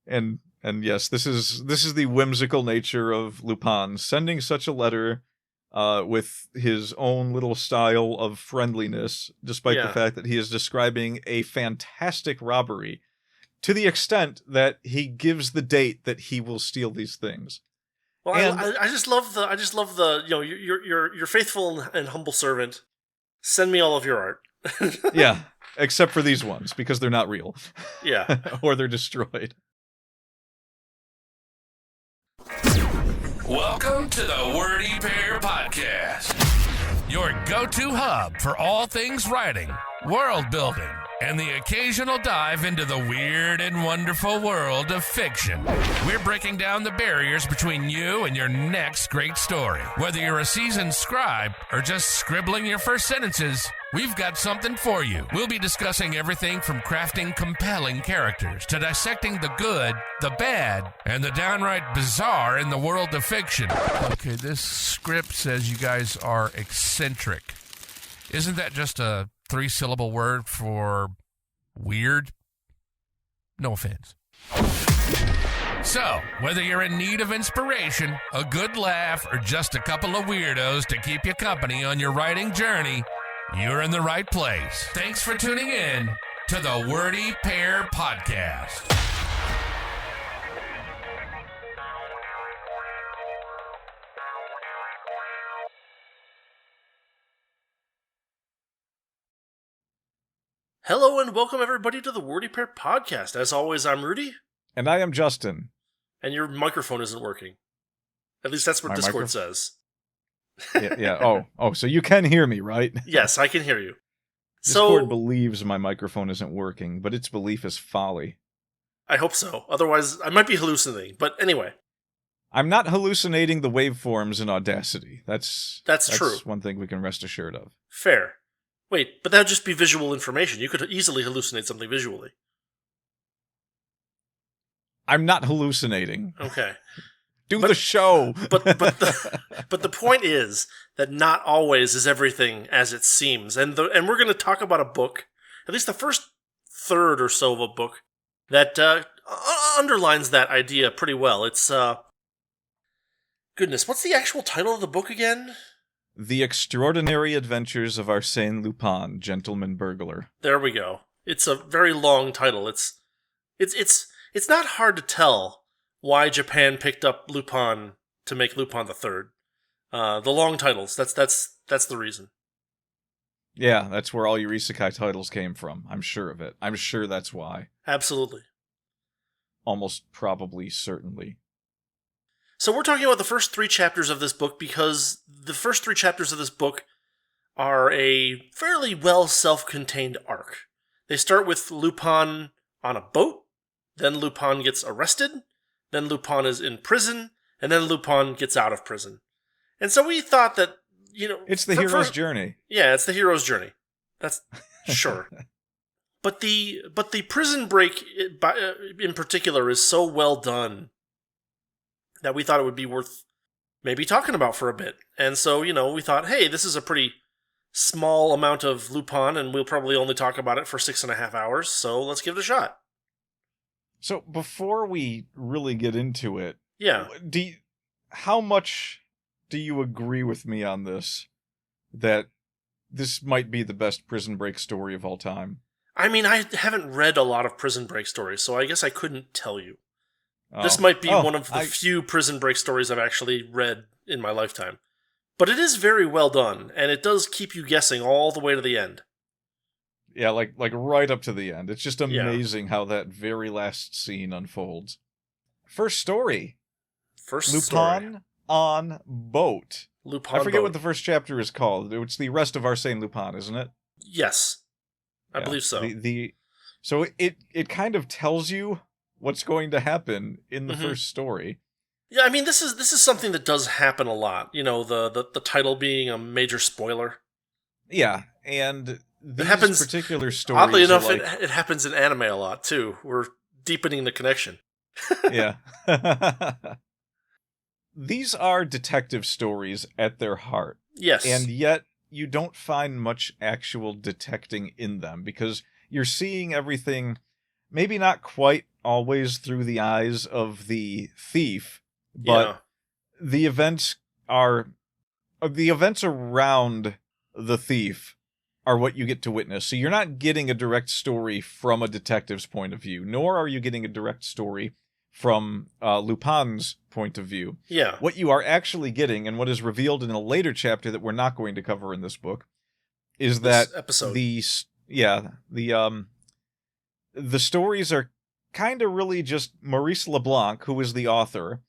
And yes, this is the whimsical nature of Lupin sending such a letter with his own little style of friendliness, despite the fact that he is describing a fantastic robbery, to the extent that he gives the date that he will steal these things. Well, I just love the your faithful and humble servant. Send me all of your art. Yeah, except for these ones because they're not real. Yeah, or they're destroyed. Welcome to the Wordy Pair Podcast, your go-to hub for all things writing, world building, and the occasional dive into the weird and wonderful world of fiction. We're breaking down the barriers between you and your next great story. Whether you're a seasoned scribe or just scribbling your first sentences, we've got something for you. We'll be discussing everything from crafting compelling characters to dissecting the good, the bad, and the downright bizarre in the world of fiction. Okay, this script says you guys are eccentric. Isn't that just a 3-syllable word for weird? No offense. So, whether you're in need of inspiration, a good laugh, or just a couple of weirdos to keep you company on your writing journey, you're in the right place. Thanks for tuning in to the Wordy Pair Podcast. Hello and welcome everybody to the Wordy Pair Podcast. As always, I'm Rudy. And I am Justin. And your microphone isn't working. At least that's what Discord says. Yeah. Oh, so you can hear me, right? Yes, I can hear you. Discord believes my microphone isn't working, but its belief is folly. I hope so. Otherwise, I might be hallucinating. But anyway. I'm not hallucinating the waveforms in Audacity. That's true. One thing we can rest assured of. Fair. Wait, but that would just be visual information. You could easily hallucinate something visually. I'm not hallucinating. Okay. The show. but the point is that not always is everything as it seems. And we're going to talk about a book, at least the first third or so of a book, that underlines that idea pretty well. It's, goodness, what's the actual title of the book again? The Extraordinary Adventures of Arsène Lupin, Gentleman Burglar. There we go. It's a very long title. It's not hard to tell why Japan picked up Lupin to make Lupin the Third. The long titles. That's the reason. Yeah, that's where all your isekai titles came from. I'm sure of it. I'm sure that's why. Absolutely. Almost probably, certainly. So we're talking about the first 3 chapters of this book because the first 3 chapters of this book are a fairly well self-contained arc. They start with Lupin on a boat, then Lupin gets arrested, then Lupin is in prison, and then Lupin gets out of prison. And so we thought that, it's the hero's journey. Yeah, it's the hero's journey. That's sure. But the prison break in particular is so well done that we thought it would be worth maybe talking about for a bit. And so, we thought, hey, this is a pretty small amount of Lupin, and we'll probably only talk about it for 6.5 hours, so let's give it a shot. So, before we really get into it, yeah, how much do you agree with me on this, that this might be the best prison break story of all time? I mean, I haven't read a lot of prison break stories, so I guess I couldn't tell you. This might be one of the few prison break stories I've actually read in my lifetime. But it is very well done, and it does keep you guessing all the way to the end. Yeah, like right up to the end. It's just amazing how that very last scene unfolds. First story. Lupin on boat. Lupin I forget what the first chapter is called. It's the Arrest of Arsène Lupin, isn't it? Yes. I believe so. So it kind of tells you what's going to happen in the first story. Yeah, I mean, this is something that does happen a lot. The title being a major spoiler. Yeah, and these happens, particular stories. Oddly enough, it happens in anime a lot too. We're deepening the connection. Yeah. These are detective stories at their heart. Yes. And yet you don't find much actual detecting in them because you're seeing everything maybe not quite always through the eyes of the thief, but the events around the thief are what you get to witness. So you're not getting a direct story from a detective's point of view, nor are you getting a direct story from Lupin's point of view. Yeah. What you are actually getting, and what is revealed in a later chapter that we're not going to cover in this book, is that the stories are kind of really just Maurice Leblanc, who is the author,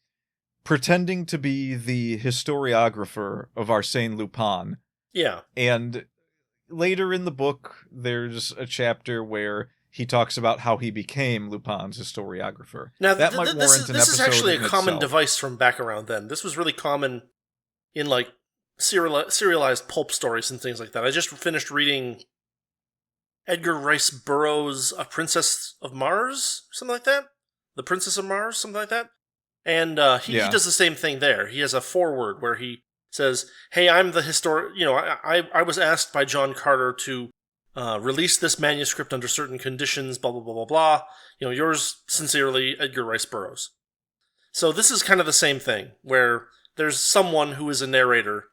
pretending to be the historiographer of Arsène Lupin. Yeah. And later in the book, there's a chapter where he talks about how he became Lupin's historiographer. Now, that might warrant an episode this is actually a common itself. device from back around then. This was really common in, like, serialized pulp stories and things like that. I just finished reading Edgar Rice Burroughs' A Princess of Mars, something like that? The Princess of Mars, something like that? And he does the same thing there. He has a foreword where he says, hey, I'm the I was asked by John Carter to release this manuscript under certain conditions, blah, blah, blah, blah, blah. Yours sincerely, Edgar Rice Burroughs. So this is kind of the same thing, where there's someone who is a narrator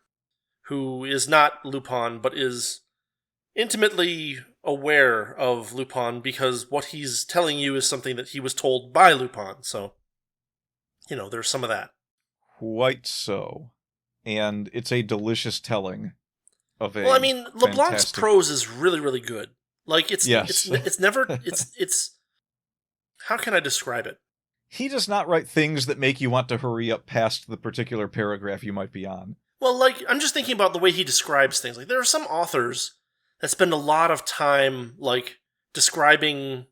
who is not Lupin, but is intimately aware of Lupin because what he's telling you is something that he was told by Lupin. So, there's some of that. Quite so. And it's a delicious telling of a LeBlanc's fantastic... prose is really, really good. Like, it's never... It's how can I describe it? He does not write things that make you want to hurry up past the particular paragraph you might be on. Well, like, I'm just thinking about the way he describes things. Like, there are some authors that spend a lot of time, like, describing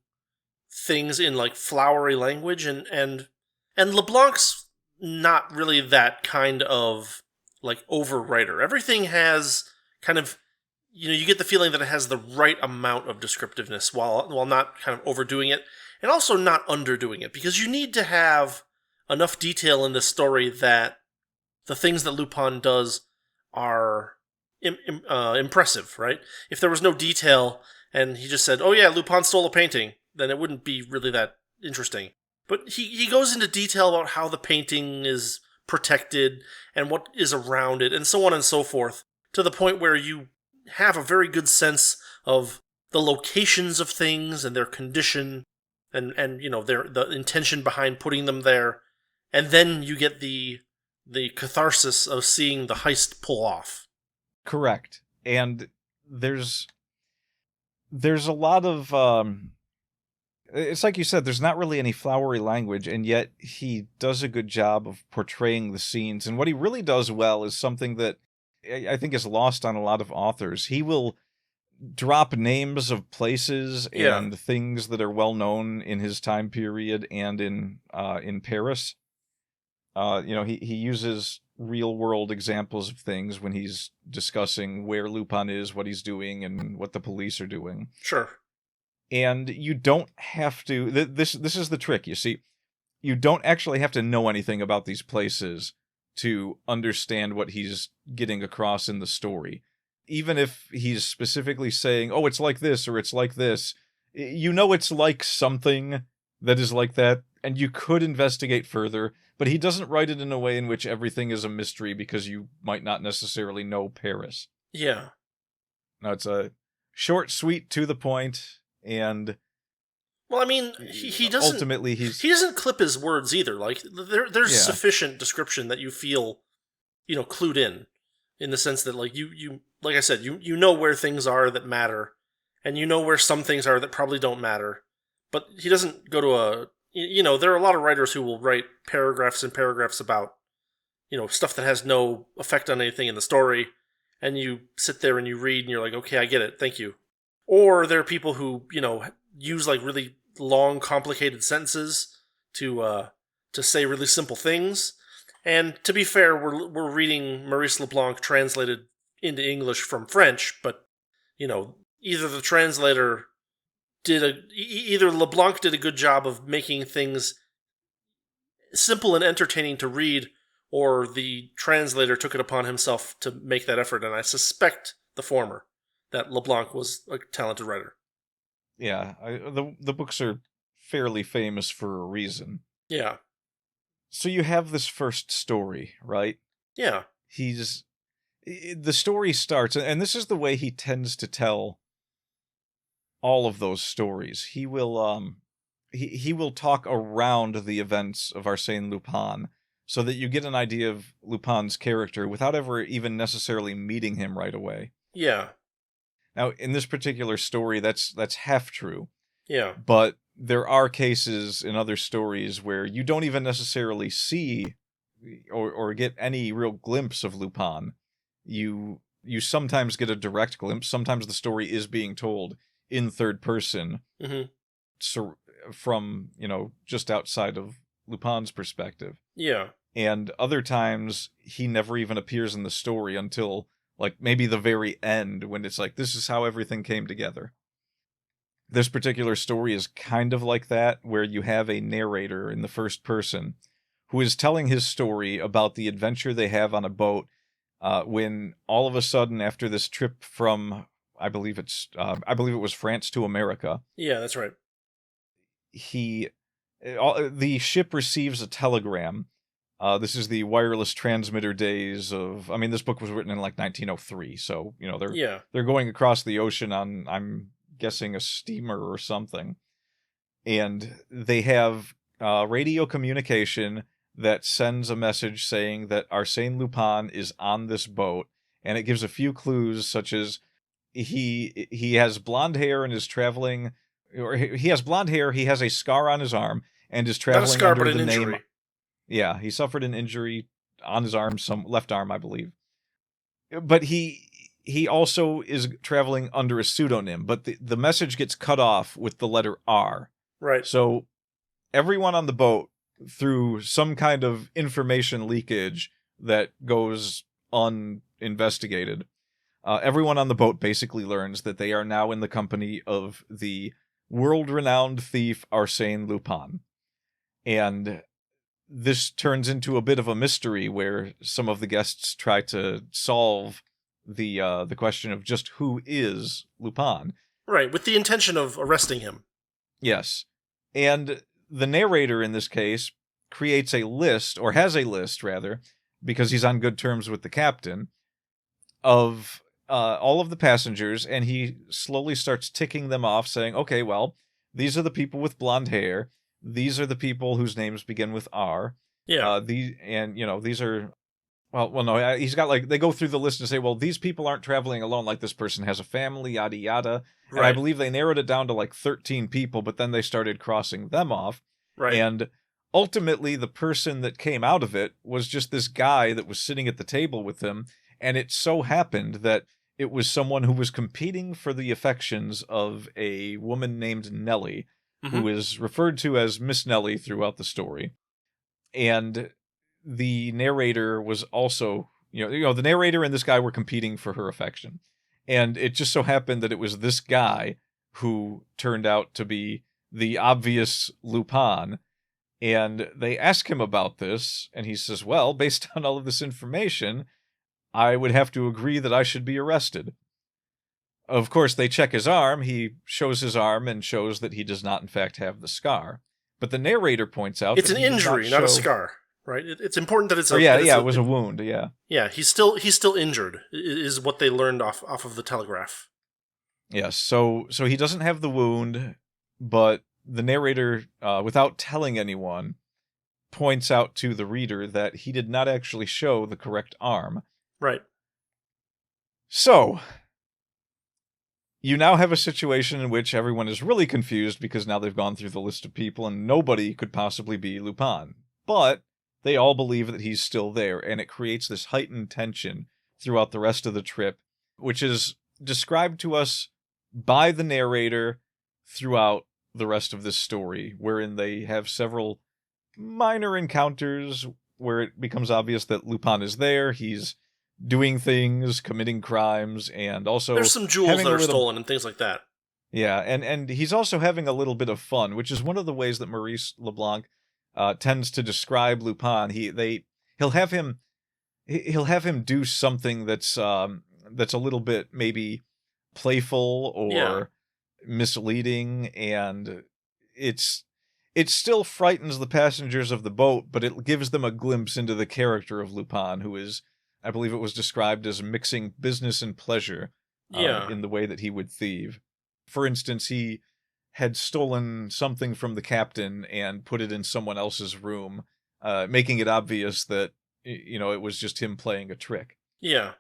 things in, like, flowery language, and LeBlanc's not really that kind of, like, overwriter. Everything has kind of, you get the feeling that it has the right amount of descriptiveness while not kind of overdoing it, and also not underdoing it, because you need to have enough detail in the story that the things that Lupin does are impressive, right? If there was no detail and he just said, oh yeah, Lupin stole a painting, then it wouldn't be really that interesting. But he goes into detail about how the painting is protected and what is around it and so on and so forth, to the point where you have a very good sense of the locations of things and their condition and the intention behind putting them there. And then you get the catharsis of seeing the heist pull off. Correct. And there's a lot of it's like you said, there's not really any flowery language, and yet he does a good job of portraying the scenes. And what he really does well is something that I think is lost on a lot of authors. He will drop names of places and things that are well known in his time period and in Paris. He uses real world examples of things when he's discussing where Lupin is, what he's doing, and what the police are doing. Sure. And you don't have to... This is the trick, you see. You don't actually have to know anything about these places to understand what he's getting across in the story. Even if he's specifically saying, oh, it's like this, or it's like this, it's like something that is like that, and you could investigate further, but he doesn't write it in a way in which everything is a mystery because you might not necessarily know Paris. Yeah. No, it's a short, sweet, to the point, and... Well, he doesn't... Ultimately, he doesn't clip his words either. Like, there's sufficient description that you feel, clued in the sense that, like, you like I said, you know where things are that matter, and you know where some things are that probably don't matter. But he doesn't go to there are a lot of writers who will write paragraphs and paragraphs about, stuff that has no effect on anything in the story, and you sit there and you read and you're like, okay, I get it, thank you. Or there are people who, use like really long, complicated sentences to say really simple things. And to be fair, we're reading Maurice Leblanc translated into English from French, but either the translator either Leblanc did a good job of making things simple and entertaining to read, or the translator took it upon himself to make that effort, and I suspect the former, that Leblanc was a talented writer. Yeah, the books are fairly famous for a reason. Yeah. So you have this first story, right? Yeah. The story starts, and this is the way he tends to tell all of those stories. He will he will talk around the events of Arsène Lupin so that you get an idea of Lupin's character without ever even necessarily meeting him right away. Yeah. Now, in this particular story, that's half true. Yeah. But there are cases in other stories where you don't even necessarily see or get any real glimpse of Lupin. You sometimes get a direct glimpse. Sometimes the story is being told in third person. Mm-hmm. So from, just outside of Lupin's perspective. Yeah. And other times he never even appears in the story until like maybe the very end when it's like, this is how everything came together. This particular story is kind of like that, where you have a narrator in the first person who is telling his story about the adventure they have on a boat when all of a sudden after this trip from, I believe it was France to America. Yeah, that's right. The ship receives a telegram. This is the wireless transmitter days of, this book was written in like 1903. So, they're going across the ocean on, I'm guessing, a steamer or something. And they have radio communication that sends a message saying that Arsène Lupin is on this boat. And it gives a few clues such as he has blonde hair and is traveling, or he has blonde hair, he has a scar on his arm and is traveling Not a scar, under but the an name. injury. Yeah, he suffered an injury on his arm, some left arm, I believe. But he also is traveling under a pseudonym, but the message gets cut off with the letter R. Right. So everyone on the boat, through some kind of information leakage that goes uninvestigated, everyone on the boat basically learns that they are now in the company of the world-renowned thief Arsène Lupin. And this turns into a bit of a mystery where some of the guests try to solve the question of just who is Lupin. Right, with the intention of arresting him. Yes. And the narrator in this case creates a list, or has a list rather, because he's on good terms with the captain, of all of the passengers, and he slowly starts ticking them off, saying, okay, well, these are the people with blonde hair. These are the people whose names begin with R. Yeah. These are... Well, no, he's got they go through the list and say, well, these people aren't traveling alone, like this person has a family, yada, yada. Right. And I believe they narrowed it down to 13 people, but then they started crossing them off. Right. And ultimately, the person that came out of it was just this guy that was sitting at the table with him. And it so happened that it was someone who was competing for the affections of a woman named Nellie, Mm-hmm. who is referred to as Miss Nellie throughout the story. And the narrator was also, the narrator and this guy were competing for her affection. And it just so happened that it was this guy who turned out to be the obvious Lupin. And they ask him about this, and he says, well, based on all of this information, I would have to agree that I should be arrested. Of course, they check his arm. He shows his arm and shows that he does not, in fact, have the scar. But the narrator points out it's that an injury, not a scar. Right? It's important that it's a... it was a wound, yeah. Yeah, he's still injured, is what they learned off of the telegraph. Yes, so he doesn't have the wound, but the narrator, without telling anyone, points out to the reader that he did not actually show the correct arm. Right. So, you now have a situation in which everyone is really confused because now they've gone through the list of people and nobody could possibly be Lupin. But they all believe that he's still there, and it creates this heightened tension throughout the rest of the trip, which is described to us by the narrator throughout the rest of this story, wherein they have several minor encounters where it becomes obvious that Lupin is there, he's doing things, committing crimes, and also... There's some jewels that are stolen and things like that. Yeah, and he's also having a little bit of fun, which is one of the ways that Maurice LeBlanc tends to describe Lupin. He'll have him do something that's a little bit maybe playful or misleading, and it's it still frightens the passengers of the boat, but it gives them a glimpse into the character of Lupin, who is, I believe it was described as mixing business and pleasure in the way that he would thieve. For instance, he had stolen something from the captain and put it in someone else's room, making it obvious that, it was just him playing a trick. Yeah.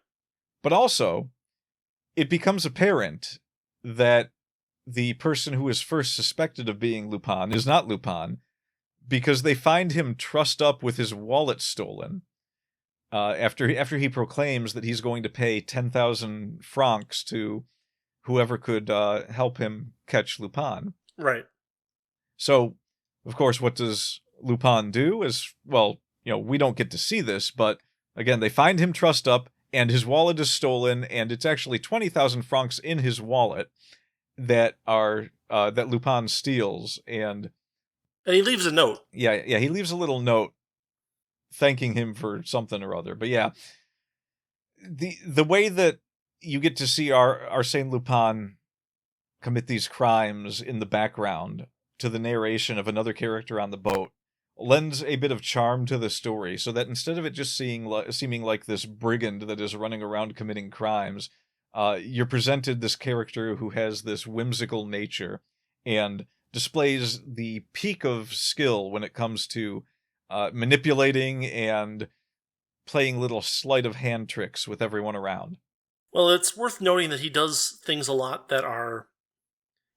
But also, it becomes apparent that the person who is first suspected of being Lupin is not Lupin, because they find him trussed up with his wallet stolen. After he proclaims that he's going to pay 10,000 francs to whoever could help him catch Lupin. Right. So, of course, what does Lupin do? We don't get to see this, but again, they find him trussed up, and his wallet is stolen, and it's actually 20,000 francs in his wallet that Lupin steals, and he leaves a note. Yeah, he leaves a little note thanking him for something or other. But yeah, the way that you get to see Arsène Lupin commit these crimes in the background to the narration of another character on the boat lends a bit of charm to the story, so that instead of it just seeming like this brigand that is running around committing crimes, you're presented this character who has this whimsical nature and displays the peak of skill when it comes to manipulating and playing little sleight of hand tricks with everyone around. Well, it's worth noting that he does things a lot that are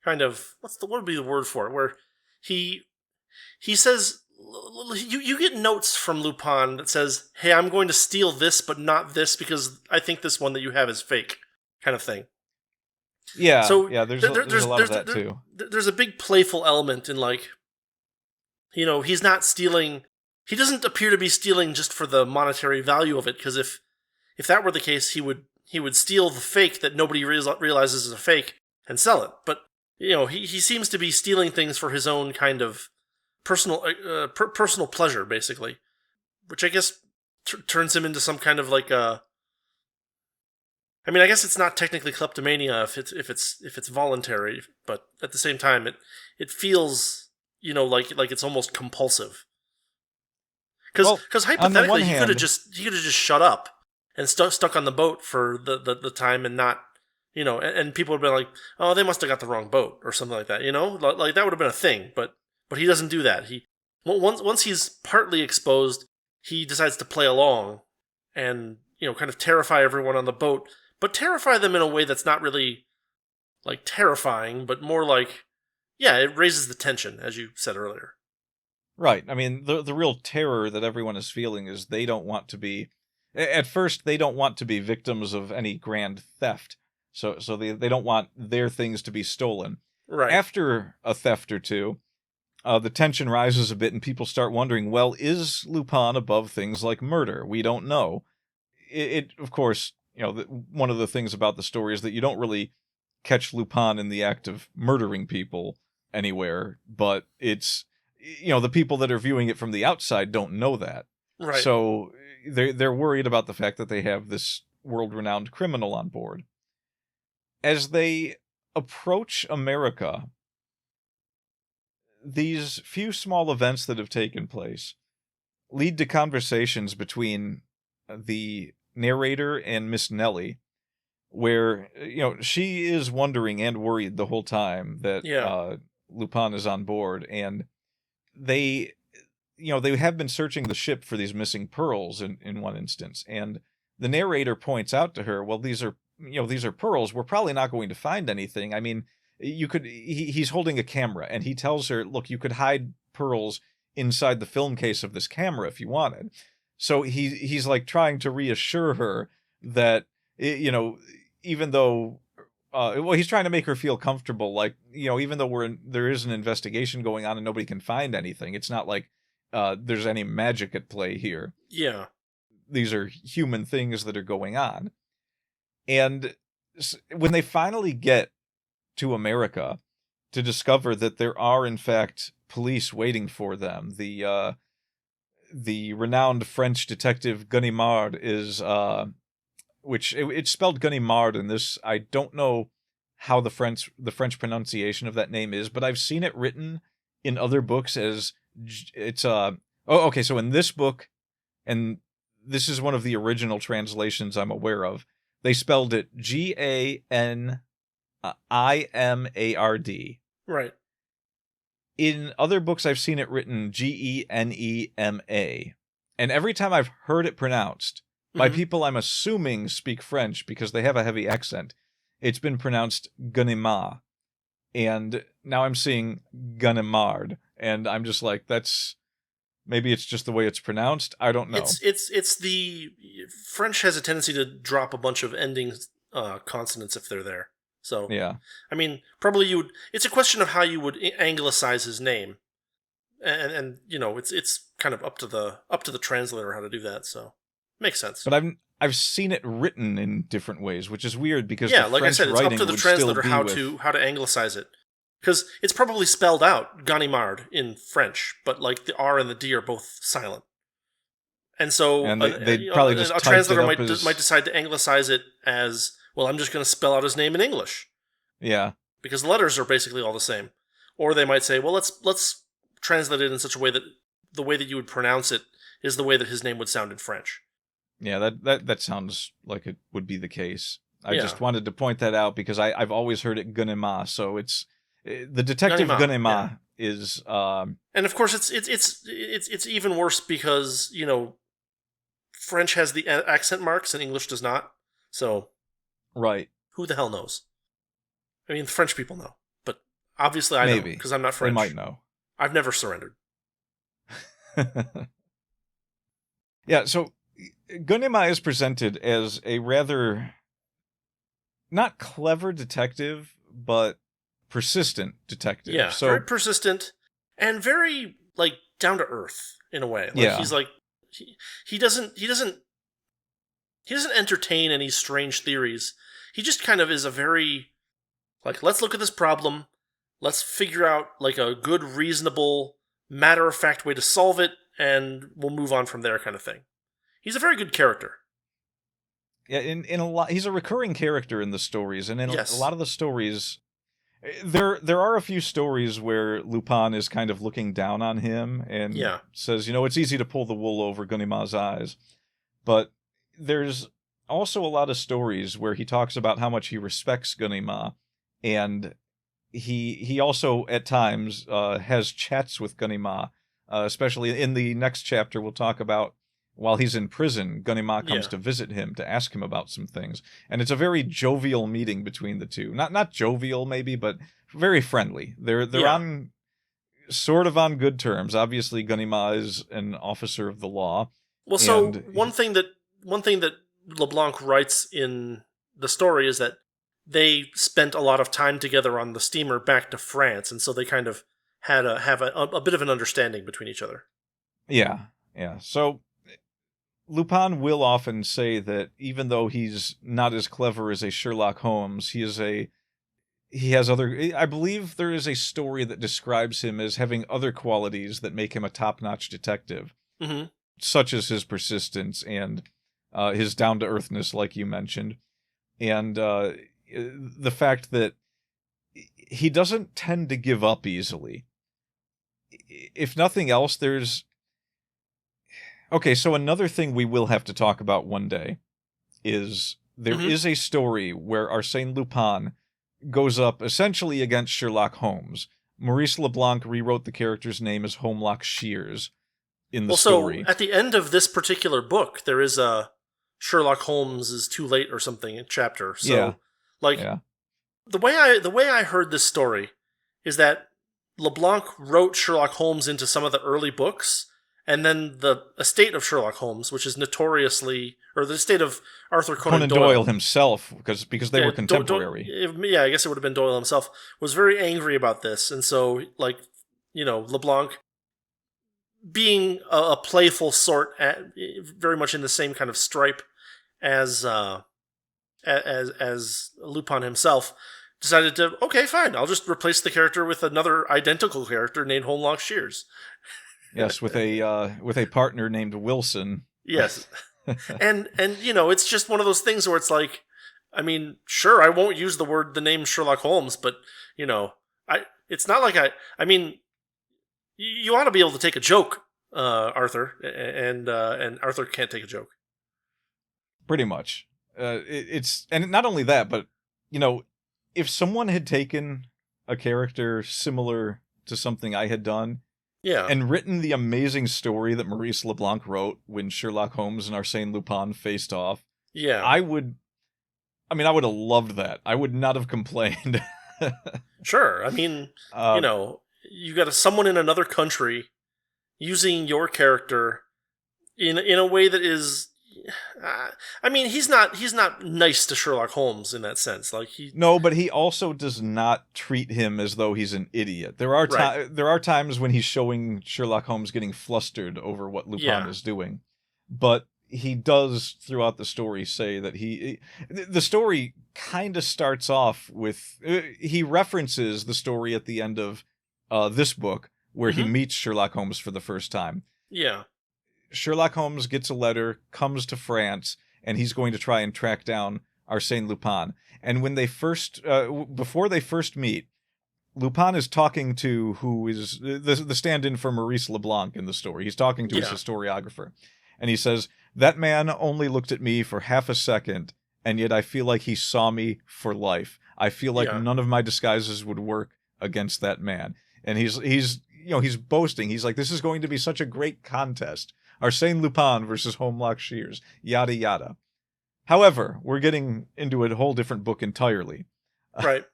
kind of, what would be the word for it, where he says, you get notes from Lupin that says, hey, I'm going to steal this but not this because I think this one that you have is fake, kind of thing. Yeah, so there's a lot of that too. There's a big playful element in, like, he's not stealing. He doesn't appear to be stealing just for the monetary value of it, because if that were the case, he would steal the fake that nobody realizes is a fake and sell it. But he seems to be stealing things for his own kind of personal pleasure, basically, which I guess turns him into some kind of like a. I mean, I guess it's not technically kleptomania if it's voluntary, but at the same time, it feels like it's almost compulsive. Because hypothetically, he could have just shut up and stuck on the boat for the time and not, and people would have been like, oh, they must have got the wrong boat or something like that, like that would have been a thing. But he doesn't do that. Once he's partly exposed, he decides to play along and kind of terrify everyone on the boat. But terrify them in a way that's not really, like, terrifying, but more like, yeah, it raises the tension, as you said earlier. Right. I mean, the real terror that everyone is feeling is they don't want to be... At first, they don't want to be victims of any grand theft. So they don't want their things to be stolen. Right. After a theft or two, the tension rises a bit and people start wondering, well, is Lupin above things like murder? We don't know. It of course... one of the things about the story is that you don't really catch Lupin in the act of murdering people anywhere, but it's, the people that are viewing it from the outside don't know that. Right. So they're worried about the fact that they have this world-renowned criminal on board. As they approach America, these few small events that have taken place lead to conversations between the narrator and Miss Nellie, where she is wondering and worried the whole time that Lupin is on board, and they have been searching the ship for these missing pearls in one instance, and the narrator points out to her, well, these are pearls. We're probably not going to find anything. I mean, he's holding a camera, and he tells her, look, you could hide pearls inside the film case of this camera if you wanted. So he's like trying to reassure her that, even though, he's trying to make her feel comfortable. Like, even though there is an investigation going on and nobody can find anything, it's not like there's any magic at play here. Yeah. These are human things that are going on. And when they finally get to America to discover that there are, in fact, police waiting for them, the renowned French detective Ganimard is, which it's spelled Ganimard in this. I don't know how the French pronunciation of that name is, but I've seen it written in other books as it's okay, so in this book, and this is one of the original translations I'm aware of, they spelled it Ganimard. Right. In other books I've seen it written Genema, and every time I've heard it pronounced by people I'm assuming speak French because they have a heavy accent, it's been pronounced Ganimard. And now I'm seeing Ganimard, and I'm just like, maybe it's just the way it's pronounced. I don't know. It's the French has a tendency to drop a bunch of ending consonants if they're there. So yeah, I mean, probably you would. It's a question of how you would anglicize his name, and it's kind of up to the translator how to do that. So makes sense. But I've seen it written in different ways, which is weird because like French I said, it's up to the translator how to to anglicize it, because it's probably spelled out Ganimard in French, but like the R and the D are both silent, and so they probably just a translator might decide to anglicize it as, well, I'm just going to spell out his name in English. Yeah, because the letters are basically all the same, or they might say, well, let's translate it in such a way that the way that you would pronounce it is the way that his name would sound in French. Yeah, that sounds like it would be the case. I just wanted to point that out because I've always heard it Ganimard, so it's the detective Ganimard is. And of course, it's even worse because French has the accent marks and English does not. So, right, who the hell knows? I mean, the French people know, but obviously I don't because I'm not French. They might know. I've never surrendered. Yeah, so Ganimard is presented as a rather not clever detective, but persistent detective. Yeah, so very persistent and very down to earth in a way. He's he doesn't entertain any strange theories. He just kind of is a very let's look at this problem, let's figure out a good, reasonable, matter-of-fact way to solve it, and we'll move on from there kind of thing. He's a very good character. Yeah, in a lot, he's a recurring character in the stories, and in a lot of the stories, there are a few stories where Lupin is kind of looking down on him and says, it's easy to pull the wool over Ganimard's eyes. But there's also a lot of stories where he talks about how much he respects Ganimard, and he also at times has chats with Ganimard, especially in the next chapter we'll talk about. While he's in prison, Ganimard comes to visit him to ask him about some things. And it's a very jovial meeting between the two. Not jovial, maybe, but very friendly. They're on sort of on good terms. Obviously, Ganimard is an officer of the law. Well, so one thing that LeBlanc writes in the story is that they spent a lot of time together on the steamer back to France, and so they kind of have a bit of an understanding between each other. Yeah. So Lupin will often say that even though he's not as clever as a Sherlock Holmes, he has other. I believe there is a story that describes him as having other qualities that make him a top-notch detective, such as his persistence and his down-to-earthness, like you mentioned, and the fact that he doesn't tend to give up easily. If nothing else, there's. Okay, so another thing we will have to talk about one day is there is a story where Arsène Lupin goes up essentially against Sherlock Holmes. Maurice LeBlanc rewrote the character's name as Holmlock Shears in the story. So at the end of this particular book, there is a Sherlock Holmes is too late or something chapter. So the way I heard this story is that LeBlanc wrote Sherlock Holmes into some of the early books. And then the estate of Sherlock Holmes, which is notoriously, or the estate of Arthur Conan Doyle himself, because they were contemporary. I guess it would have been Doyle himself, was very angry about this. And so, LeBlanc, being a playful sort, very much in the same kind of stripe as Lupin himself, decided to, okay, fine, I'll just replace the character with another identical character named Holmlock Shears. Yes, with a partner named Wilson. Yes. and it's just one of those things where it's like, I mean, sure, I won't use the name Sherlock Holmes, but it's not like I mean, you ought to be able to take a joke, Arthur, and Arthur can't take a joke. Pretty much. It's and not only that, but if someone had taken a character similar to something I had done, and written the amazing story that Maurice LeBlanc wrote when Sherlock Holmes and Arsène Lupin faced off, I would have loved that. I would not have complained. Sure. I mean, you got someone in another country using your character in a way that is. He's not nice to Sherlock Holmes in that sense. No, but he also does not treat him as though he's an idiot. There are times when he's showing Sherlock Holmes getting flustered over what Lupin is doing, but he does throughout the story say that the story kind of starts off with he references the story at the end of this book where he meets Sherlock Holmes for the first time. Yeah. Sherlock Holmes gets a letter, comes to France, and he's going to try and track down Arsène Lupin. And when they before they first meet, Lupin is talking to who is the stand-in for Maurice LeBlanc in the story. He's talking to his historiographer. And he says, "That man only looked at me for half a second, and yet I feel like he saw me for life. I feel like none of my disguises would work against that man." And he's boasting. He's like, this is going to be such a great contest. Arsène Lupin versus Holmlock Shears, yada yada. However, we're getting into a whole different book entirely. Right.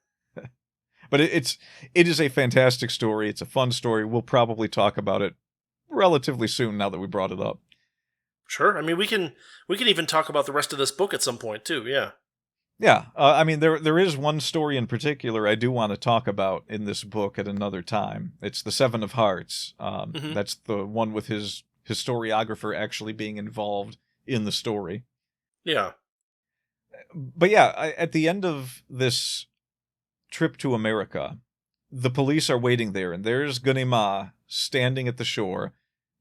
But it is a fantastic story. It's a fun story. We'll probably talk about it relatively soon now that we brought it up. Sure. I mean, we can even talk about the rest of this book at some point too. Yeah. Yeah. There is one story in particular I do want to talk about in this book at another time. It's the Seven of Hearts. That's the one with his historiographer actually being involved in the story. Yeah. But yeah, at the end of this trip to America, the police are waiting there, and there's Ganimard standing at the shore.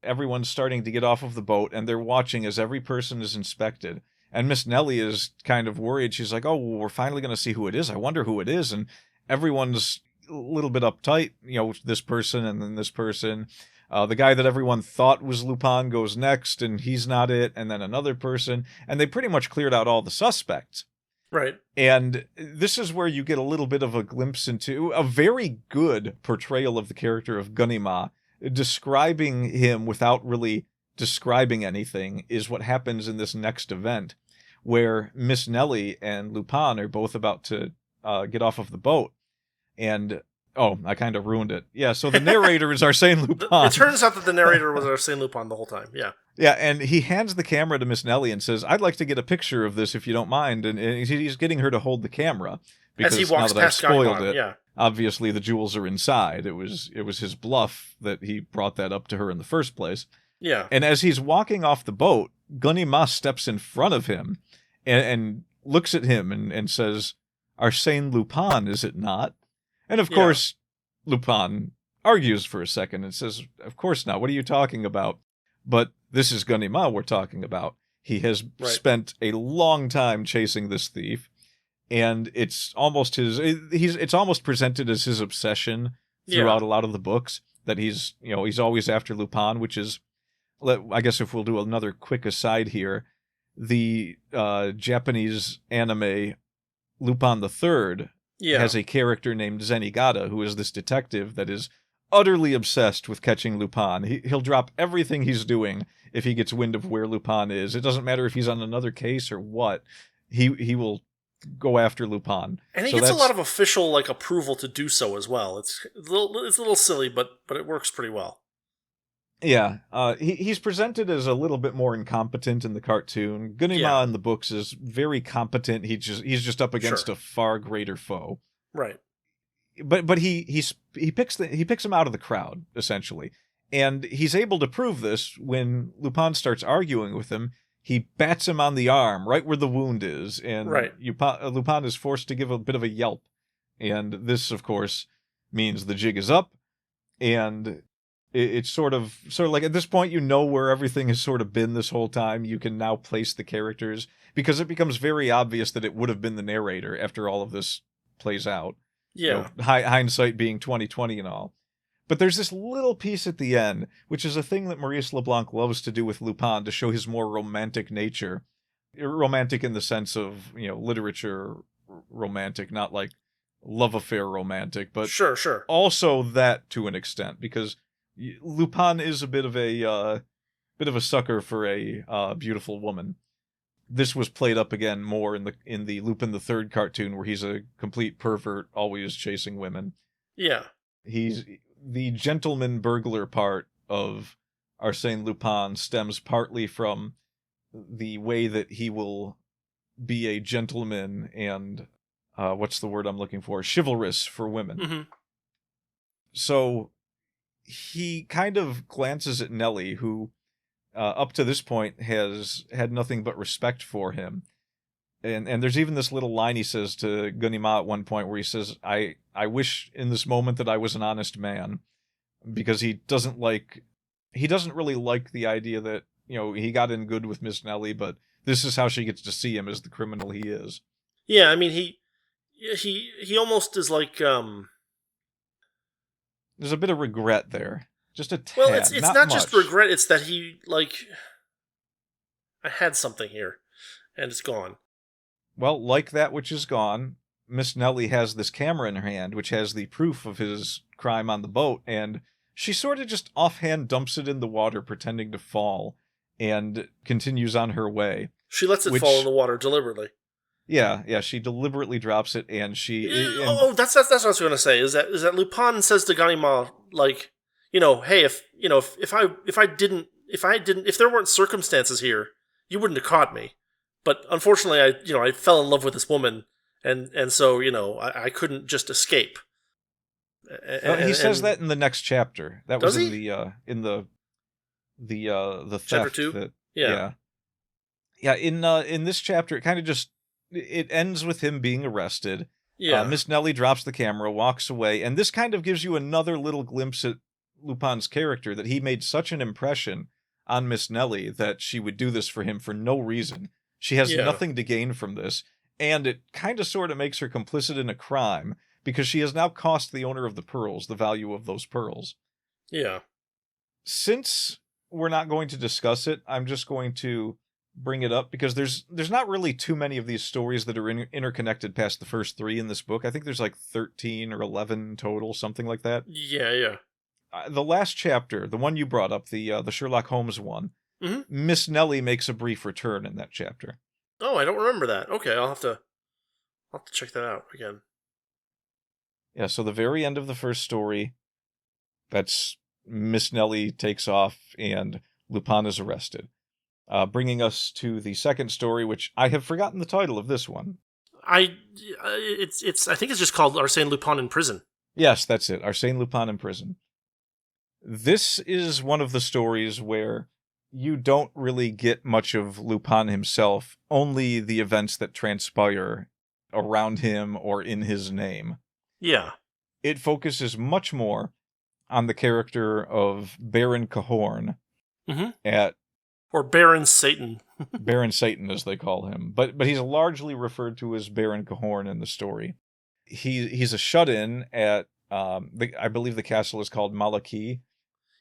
Everyone's starting to get off of the boat, and they're watching as every person is inspected. And Miss Nellie is kind of worried. She's like, oh, well, we're finally going to see who it is. I wonder who it is. And everyone's a little bit uptight, this person and then this person. The guy that everyone thought was Lupin goes next, and he's not it, and then another person. And they pretty much cleared out all the suspects. Right. And this is where you get a little bit of a glimpse into a very good portrayal of the character of Ganimard. Describing him without really describing anything is what happens in this next event, where Miss Nellie and Lupin are both about to get off of the boat. And oh, I kind of ruined it. Yeah, so the narrator is Arsène Lupin. It turns out that the narrator was Arsène Lupin the whole time, yeah. Yeah, and he hands the camera to Miss Nellie and says, I'd like to get a picture of this if you don't mind. And he's getting her to hold the camera. Because as he walks now that past I've spoiled Ganimard, it, yeah. Obviously the jewels are inside. It was his bluff that he brought that up to her in the first place. Yeah. And as he's walking off the boat, Ganimard steps in front of him and looks at him and says, Arsène Lupin, is it not? And of course, Lupin argues for a second and says, of course not. What are you talking about? But this is Ganimard we're talking about. He has spent a long time chasing this thief, and it's almost it's almost presented as his obsession throughout a lot of the books, that he's always after Lupin, which is, I guess if we'll do another quick aside here, the Japanese anime Lupin III has a character named Zenigata, who is this detective that is utterly obsessed with catching Lupin. He'll drop everything he's doing if he gets wind of where Lupin is. It doesn't matter if he's on another case or what. He will go after Lupin. And he gets a lot of official approval to do so as well. It's a little silly, but it works pretty well. Yeah, he's presented as a little bit more incompetent in the cartoon. Ganimard in the books is very competent. He's just up against a far greater foe. Right. But he picks him out of the crowd, essentially. And he's able to prove this when Lupin starts arguing with him. He bats him on the arm, right where the wound is, and Lupin is forced to give a bit of a yelp. And this, of course, means the jig is up, and it's sort of like at this point you know where everything has sort of been this whole time. You can now place the characters, because it becomes very obvious that it would have been the narrator after all of this plays out. Yeah. Hindsight being 20/20 and all. But there's this little piece at the end, which is a thing that Maurice LeBlanc loves to do with Lupin to show his more romantic nature. Romantic in the sense of, literature romantic, not like love affair romantic, but sure. Also that to an extent, because Lupin is a bit of a sucker for a beautiful woman. This was played up again more in the Lupin the Third cartoon, where he's a complete pervert, always chasing women. Yeah. He's the gentleman burglar part of Arsène Lupin stems partly from the way that he will be a gentleman and what's the word I'm looking for? Chivalrous for women. Mm-hmm. So he kind of glances at Nellie, who up to this point has had nothing but respect for him. And there's even this little line he says to Ganimard at one point where he says, I wish in this moment that I was an honest man, because he doesn't really like the idea that, he got in good with Miss Nellie, but this is how she gets to see him as the criminal he is. Yeah, I mean, he almost is like, There's a bit of regret there. Just a tad. Well, it's not much. just regret, it's that he, I had something here, and it's gone. Well, like that which is gone, Miss Nellie has this camera in her hand, which has the proof of his crime on the boat, and she sort of just offhand dumps it in the water, pretending to fall, and continues on her way. She lets it fall in the water deliberately. Yeah, she deliberately drops it, and she... that's what I was going to say, is that Lupin says to Ganimard, hey, if there weren't circumstances here, you wouldn't have caught me. But unfortunately, I fell in love with this woman, and so, I couldn't just escape. He says that in the next chapter. That was in the theft. Chapter 2? Yeah. In this chapter, it kind of just it ends with him being arrested. Yeah. Miss Nellie drops the camera, walks away, and this kind of gives you another little glimpse at Lupin's character, that he made such an impression on Miss Nellie that she would do this for him for no reason. She has nothing to gain from this, and it kind of sort of makes her complicit in a crime, because she has now cost the owner of the pearls the value of those pearls. Yeah. Since we're not going to discuss it, I'm just going to bring it up, because there's not really too many of these stories that are interconnected past the first 3 in this book. I think there's like 13 or 11 total, something like that. Yeah. The last chapter, the one you brought up, the Sherlock Holmes one, mm-hmm. Miss Nellie makes a brief return in that chapter. Oh, I don't remember that. Okay, I'll have to check that out again. Yeah, so the very end of the first story, that's Miss Nellie takes off and Lupin is arrested. Bringing us to the second story, which I have forgotten the title of this one. I think it's just called Arsène Lupin in Prison. Yes, that's it. Arsène Lupin in Prison. This is one of the stories where you don't really get much of Lupin himself, only the events that transpire around him or in his name. Yeah. It focuses much more on the character of Baron Cahorn or Baron Satan. Baron Satan, as they call him. But he's largely referred to as Baron Cahorn in the story. He's a shut-in at, I believe the castle is called Malaki.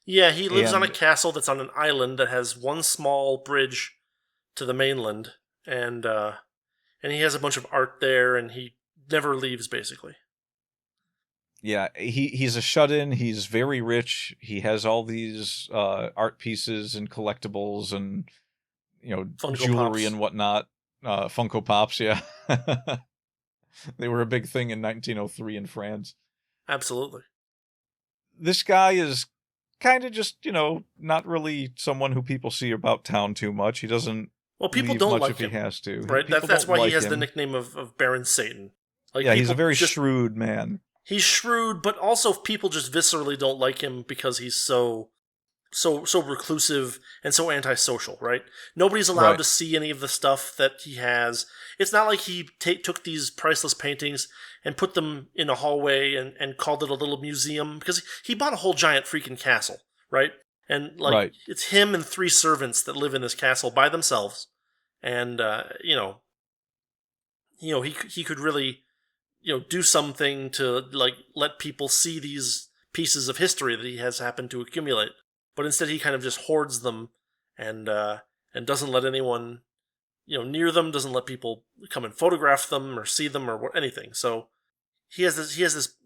Yeah, he lives on a castle that's on an island that has one small bridge to the mainland, and he has a bunch of art there, and he never leaves, basically. Yeah, he's a shut-in. He's very rich. He has all these art pieces and collectibles and Funko jewelry Pops. and whatnot. Funko Pops, yeah. They were a big thing in 1903 in France. Absolutely. This guy is kind of just, not really someone who people see about town too much. He doesn't people leave don't much like if him, he has to. Right? That's why he has the nickname of Baron Satan. He's a very shrewd man. He's shrewd, but also people just viscerally don't like him because he's so reclusive and so antisocial, right? Nobody's allowed to see any of the stuff that he has. It's not like he took these priceless paintings and put them in a hallway and called it a little museum, because he bought a whole giant freaking castle, right? And it's him and 3 servants that live in this castle by themselves, and he could really do something to let people see these pieces of history that he has happened to accumulate. But instead, he kind of just hoards them and doesn't let anyone near them. Doesn't let people come and photograph them or see them or anything. So he has this.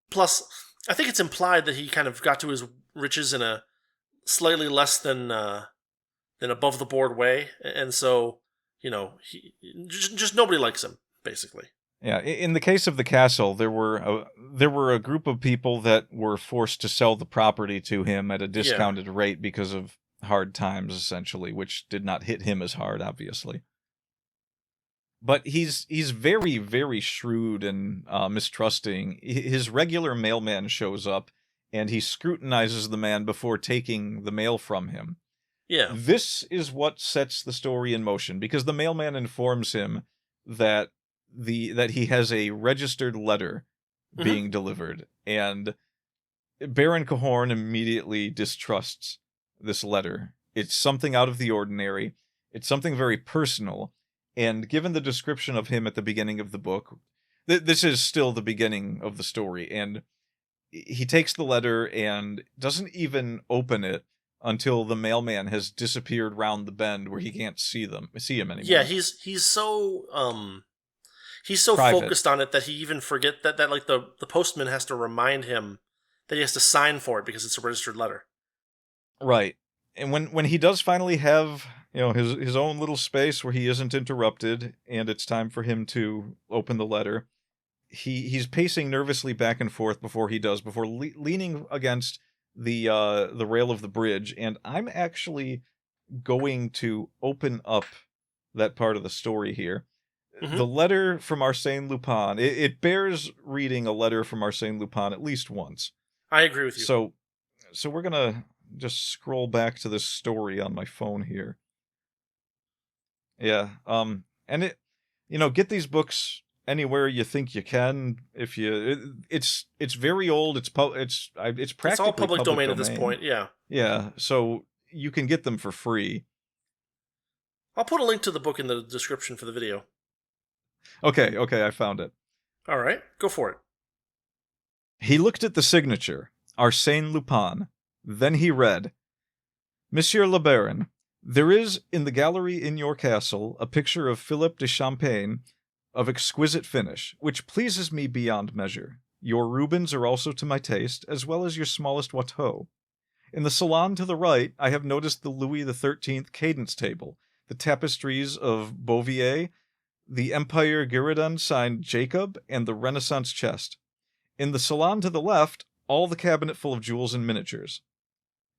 Plus, I think it's implied that he kind of got to his riches in a slightly less than above the board way, and so he just nobody likes him basically. Yeah, in the case of the castle, there were a group of people that were forced to sell the property to him at a discounted rate because of hard times, essentially, which did not hit him as hard, obviously. But he's very, very shrewd and mistrusting. His regular mailman shows up, and he scrutinizes the man before taking the mail from him. Yeah. This is what sets the story in motion, because the mailman informs him that he has a registered letter being delivered, and Baron Cahorn immediately distrusts this letter. It's something out of the ordinary. It's something very personal. And given the description of him at the beginning of the book, this is still the beginning of the story, and he takes the letter and doesn't even open it until the mailman has disappeared round the bend where he can't see him anymore. Yeah, he's so private. Focused on it that he even forget that like the postman has to remind him that he has to sign for it because it's a registered letter. Right. And when he does finally have his own little space where he isn't interrupted, and it's time for him to open the letter, he's pacing nervously back and forth before leaning against the rail of the bridge, and I'm actually going to open up that part of the story here. Mm-hmm. The letter from Arsène Lupin, it bears reading a letter from Arsène Lupin at least once. I agree with you. So we're gonna just scroll back to this story on my phone here. Yeah, and get these books anywhere you think you can. It's very old. It's practically it's all public domain at this point. Yeah. Yeah, so you can get them for free. I'll put a link to the book in the description for the video. Okay, I found it. All right, go for it. He looked at the signature, Arsène Lupin. Then he read, Monsieur le Baron, there is in the gallery in your castle a picture of Philip de Champagne of exquisite finish, which pleases me beyond measure. Your Rubens are also to my taste, as well as your smallest Watteau. In the salon to the right, I have noticed the Louis XIII cadence table, the tapestries of Bouvier, the Empire Girardin signed Jacob, and the Renaissance chest. In the salon to the left, all the cabinet full of jewels and miniatures.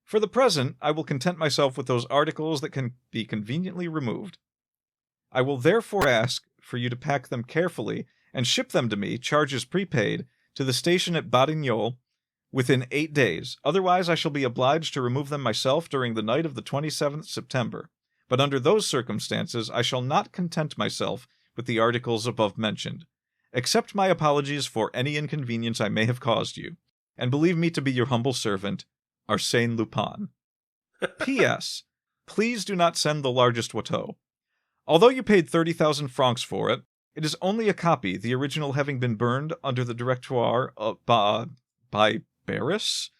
For the present, I will content myself with those articles that can be conveniently removed. I will therefore ask for you to pack them carefully and ship them to me, charges prepaid, to the station at Batignolles within 8 days. Otherwise, I shall be obliged to remove them myself during the night of the 27th September. But under those circumstances, I shall not content myself with the articles above mentioned. Accept my apologies for any inconvenience I may have caused you, and believe me to be your humble servant, Arsène Lupin. P.S. Please do not send the largest Watteau. Although you paid 30,000 francs for it, it is only a copy, the original having been burned under the Directoire by Barris,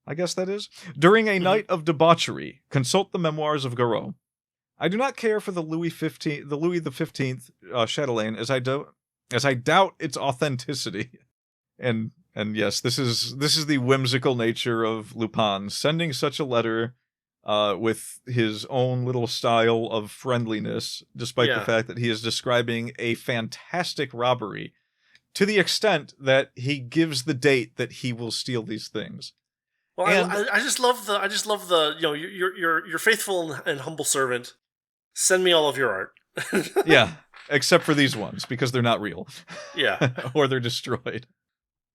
I guess that is, during a night of debauchery. Consult the memoirs of Garot. I do not care for the Louis XV chatelaine, as I doubt its authenticity. And yes, this is the whimsical nature of Lupin, sending such a letter with his own little style of friendliness, despite the fact that he is describing a fantastic robbery, to the extent that he gives the date that he will steal these things. Well, I just love the your faithful and humble servant. Send me all of your art. Yeah, except for these ones, because they're not real. Yeah. Or they're destroyed.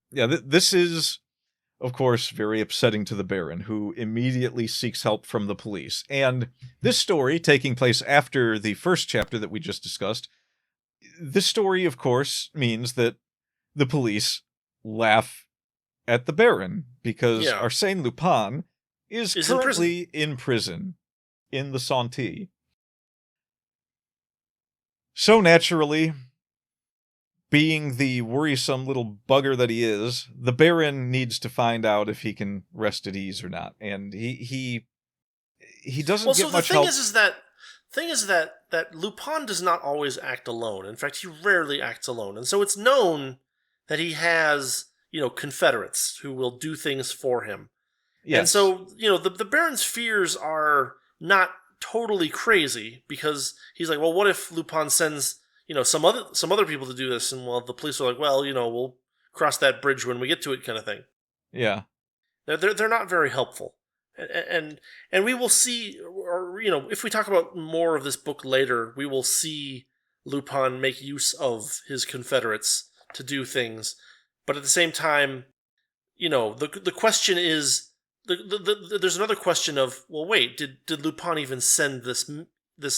Yeah, this is, of course, very upsetting to the Baron, who immediately seeks help from the police. And this story, taking place after the first chapter that we just discussed, this story, of course, means that the police laugh at the Baron, because Arsène Lupin is currently in prison in the Santé. So naturally, being the worrisome little bugger that he is, the Baron needs to find out if he can rest at ease or not, and he doesn't get much help. Thing is that Lupin does not always act alone. In fact, he rarely acts alone, and so it's known that he has, confederates who will do things for him. Yes. And so, the Baron's fears are not totally crazy, because he's like, well, what if Lupin sends, some other people to do this, and the police are like, well, we'll cross that bridge when we get to it, kind of thing. Yeah. They're not very helpful. And we will see, or if we talk about more of this book later, we will see Lupin make use of his confederates to do things. But at the same time, the question is, there's another question of, well, wait, did Lupin even send this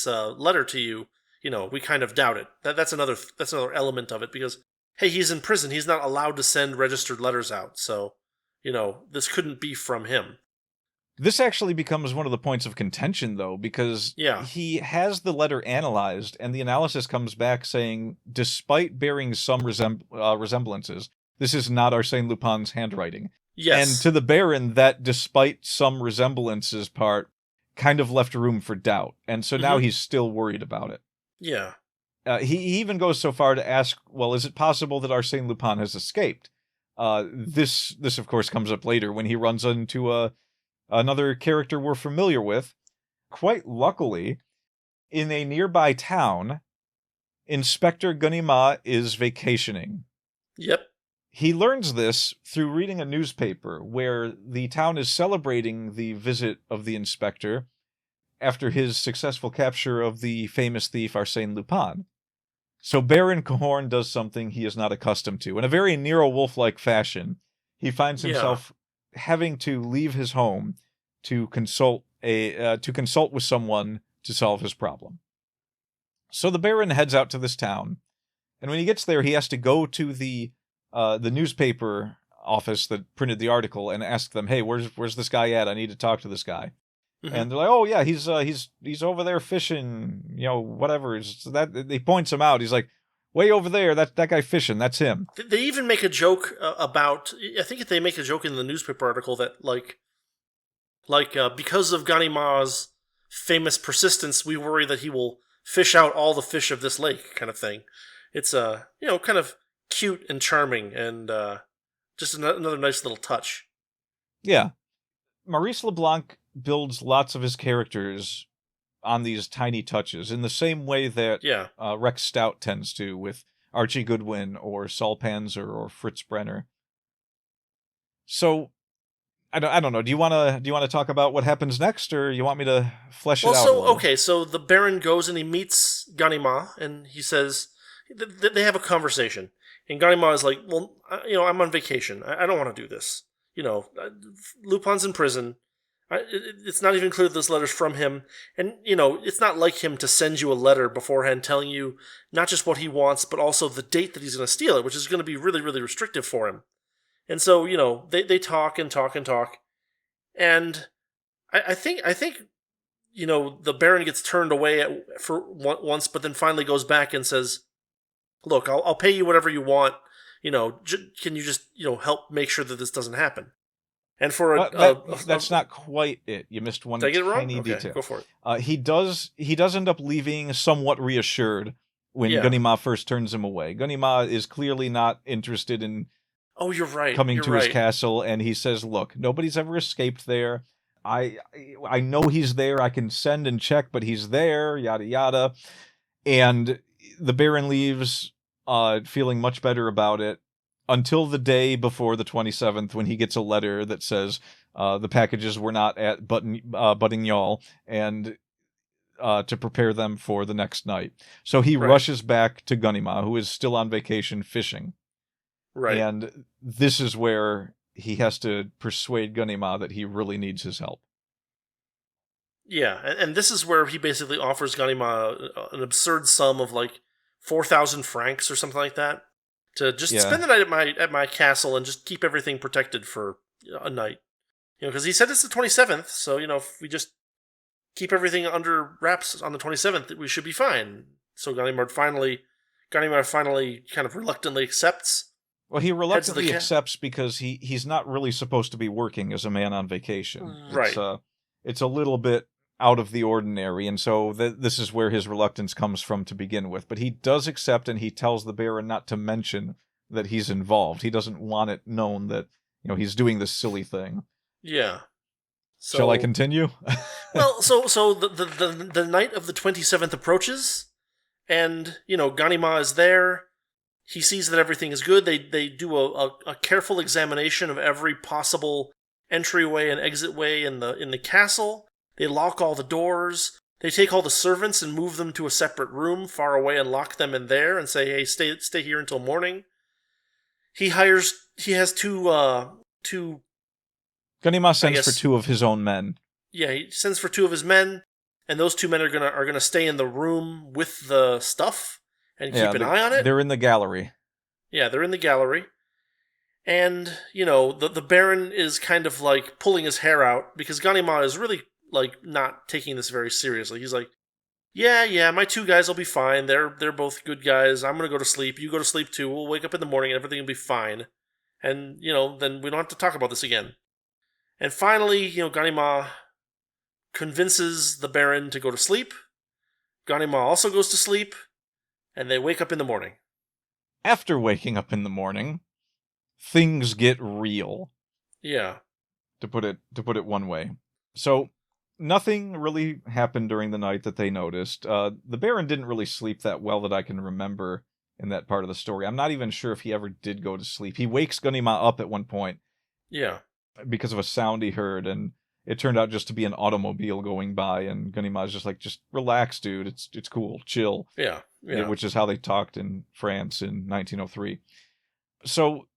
letter to you? We kind of doubt it. That's another element of it, because hey, he's in prison. He's not allowed to send registered letters out. So, this couldn't be from him. This actually becomes one of the points of contention, though, because he has the letter analyzed, and the analysis comes back saying, despite bearing some resemblances, this is not Arsène Lupin's handwriting. Yes. And to the Baron, that despite some resemblances part kind of left room for doubt, and so now he's still worried about it. Yeah. He even goes so far to ask, well, is it possible that Arsène Lupin has escaped? This, of course, comes up later when he runs into another character we're familiar with. Quite luckily, in a nearby town, Inspector Ganimard is vacationing. Yep. He learns this through reading a newspaper where the town is celebrating the visit of the inspector after his successful capture of the famous thief Arsène Lupin. So Baron Cahorn does something he is not accustomed to. In a very Nero Wolfe-like fashion, he finds himself having to leave his home to consult with someone to solve his problem. So the Baron heads out to this town, and when he gets there, he has to go to the newspaper office that printed the article and ask them, "Hey, where's this guy at? I need to talk to this guy." Mm-hmm. And they're like, "Oh yeah, he's over there fishing, whatever." So that he points him out. He's like, "Way over there, that guy fishing, that's him." They even make a joke about. I think they make a joke in the newspaper article that like because of Ganimard's famous persistence, we worry that he will fish out all the fish of this lake, kind of thing. It's kind of cute and charming, and just another nice little touch. Yeah, Maurice LeBlanc builds lots of his characters on these tiny touches in the same way that Rex Stout tends to with Archie Goodwin or Saul Panzer or Fritz Brenner. So I don't know. Do you want to talk about what happens next, or you want me to flesh it out? So the Baron goes and he meets Ganimard, and he says they have a conversation, and Ganimard is like, "Well, I'm on vacation. I don't want to do this. Lupin's in prison. It's not even clear that this letter's from him, and it's not like him to send you a letter beforehand telling you not just what he wants, but also the date that he's going to steal it, which is going to be really, really restrictive for him." And so, they talk and talk and talk, and I think the Baron gets turned away for once, but then finally goes back and says, "Look, I'll pay you whatever you want. Can you just help make sure that this doesn't happen?" And for that's not quite it. You missed one tiny detail. Go for it. He does end up leaving somewhat reassured when Ganimard first turns him away. Ganimard is clearly not interested in. Oh, you're right. Coming to his castle, and he says, "Look, nobody's ever escaped there. I know he's there. I can send and check, but he's there. Yada yada." And the Baron leaves, feeling much better about it, until the day before the 27th, when he gets a letter that says the packages were not at Buttignolles, and to prepare them for the next night. So he rushes back to Ganimard, who is still on vacation fishing. Right. And this is where he has to persuade Ganimard that he really needs his help. Yeah, and this is where he basically offers Ganimard an absurd sum of like 4,000 francs or something like that to just spend the night at my castle and just keep everything protected for a night. Because he said it's the 27th, so if we just keep everything under wraps on the 27th, we should be fine. So Ganimard finally Ganimard finally kind of reluctantly accepts. Well, he reluctantly accepts because he's not really supposed to be working as a man on vacation. Right. It's a little bit out of the ordinary, and so this is where his reluctance comes from to begin with. But he does accept, and he tells the Baron not to mention that he's involved. He doesn't want it known that, he's doing this silly thing. Yeah. So, shall I continue? Well, so the night of the 27th approaches, and, Ganimard is there. He sees that everything is good. They do a careful examination of every possible entryway and exitway in the castle. They lock all the doors. They take all the servants and move them to a separate room far away and lock them in there and say, hey, stay here until morning. He has two Ganimard sends for 2 of his own men. Yeah, he sends for 2 of his men, and those 2 men are gonna stay in the room with the stuff and keep an eye on it. They're in the gallery. Yeah, they're in the gallery. And, the Baron is kind of like pulling his hair out because Ganimard is really like not taking this very seriously. He's like, yeah, my 2 guys will be fine. They're both good guys. I'm gonna go to sleep. You go to sleep too. We'll wake up in the morning and everything will be fine. And, then we don't have to talk about this again. And finally, Ganimard convinces the Baron to go to sleep. Ganimard also goes to sleep, and they wake up in the morning. After waking up in the morning, things get real. Yeah. To put it one way. So, nothing really happened during the night that they noticed. The Baron didn't really sleep that well that I can remember in that part of the story. I'm not even sure if he ever did go to sleep. He wakes Ganimard up at one point. Yeah. Because of a sound he heard, and it turned out just to be an automobile going by, and Ganimard's just like, just relax, dude. It's cool. Chill. Yeah. Which is how they talked in France in 1903. So,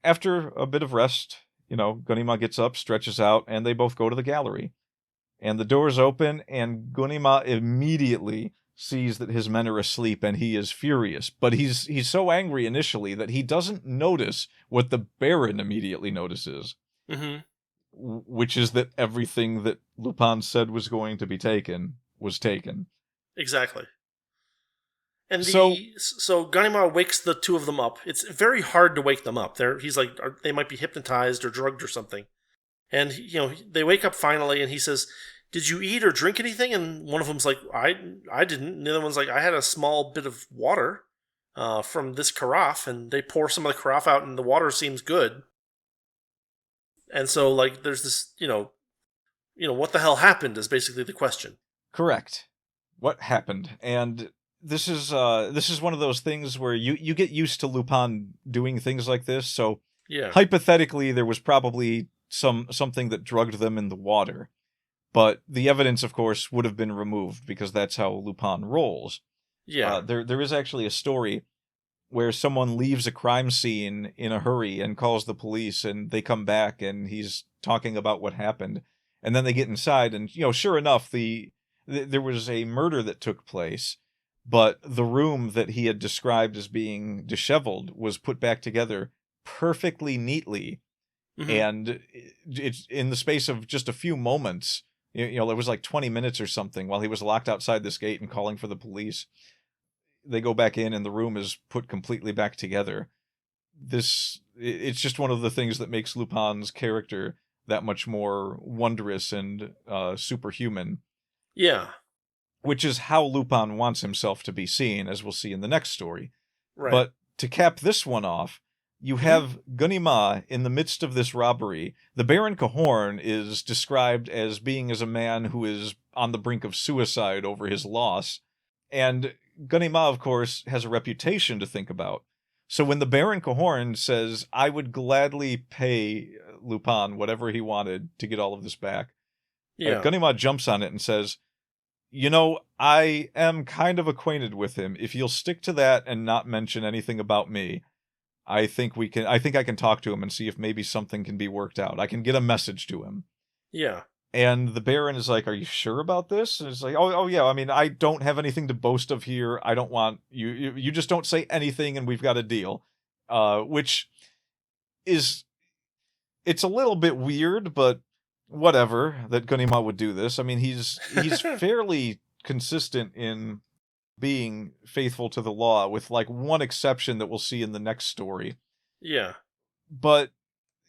after a bit of rest, Ganimard gets up, stretches out, and they both go to the gallery. And the doors open, and Ganimard immediately sees that his men are asleep, and he is furious. But he's so angry initially that he doesn't notice what the Baron immediately notices. Mm-hmm. Which is that everything that Lupin said was going to be taken was taken. Exactly. And so Ganimard wakes the 2 of them up. It's very hard to wake them up. He's like, they might be hypnotized or drugged or something. And, they wake up finally, and he says, did you eat or drink anything? And one of them's like, I didn't. And the other one's like, I had a small bit of water from this carafe, and they pour some of the carafe out, and the water seems good. And so, like, there's this, what the hell happened is basically the question. Correct. What happened? And this is one of those things where you get used to Lupin doing things like this. So, hypothetically, there was probably something that drugged them in the water. But the evidence, of course, would have been removed because that's how Lupin rolls. Yeah. There is actually a story where someone leaves a crime scene in a hurry and calls the police, and they come back, and he's talking about what happened. And then they get inside, and, sure enough, there was a murder that took place, but the room that he had described as being disheveled was put back together perfectly neatly. Mm-hmm. And it's in the space of just a few moments, it was like 20 minutes or something while he was locked outside this gate and calling for the police. They go back in, and the room is put completely back together. It's just one of the things that makes Lupin's character that much more wondrous and superhuman. Yeah. Which is how Lupin wants himself to be seen, as we'll see in the next story. Right. But to cap this one off, you have Ganimard in the midst of this robbery. The Baron Cahorn is described as being as a man who is on the brink of suicide over his loss. And Ganimard, of course, has a reputation to think about. So when the Baron Cahorn says, I would gladly pay Lupin whatever he wanted to get all of this back, Ganimard jumps on it and says, I am kind of acquainted with him. If you'll stick to that and not mention anything about me, I think I can talk to him and see if maybe something can be worked out. I can get a message to him. Yeah. And the Baron is like, are you sure about this? And it's like, oh yeah, I mean, I don't have anything to boast of here. I don't want you just don't say anything and we've got a deal. Which is, it's a little bit weird, but whatever that Ganimard would do this. I mean, he's fairly consistent in being faithful to the law, with like one exception that we'll see in the next story. Yeah. But,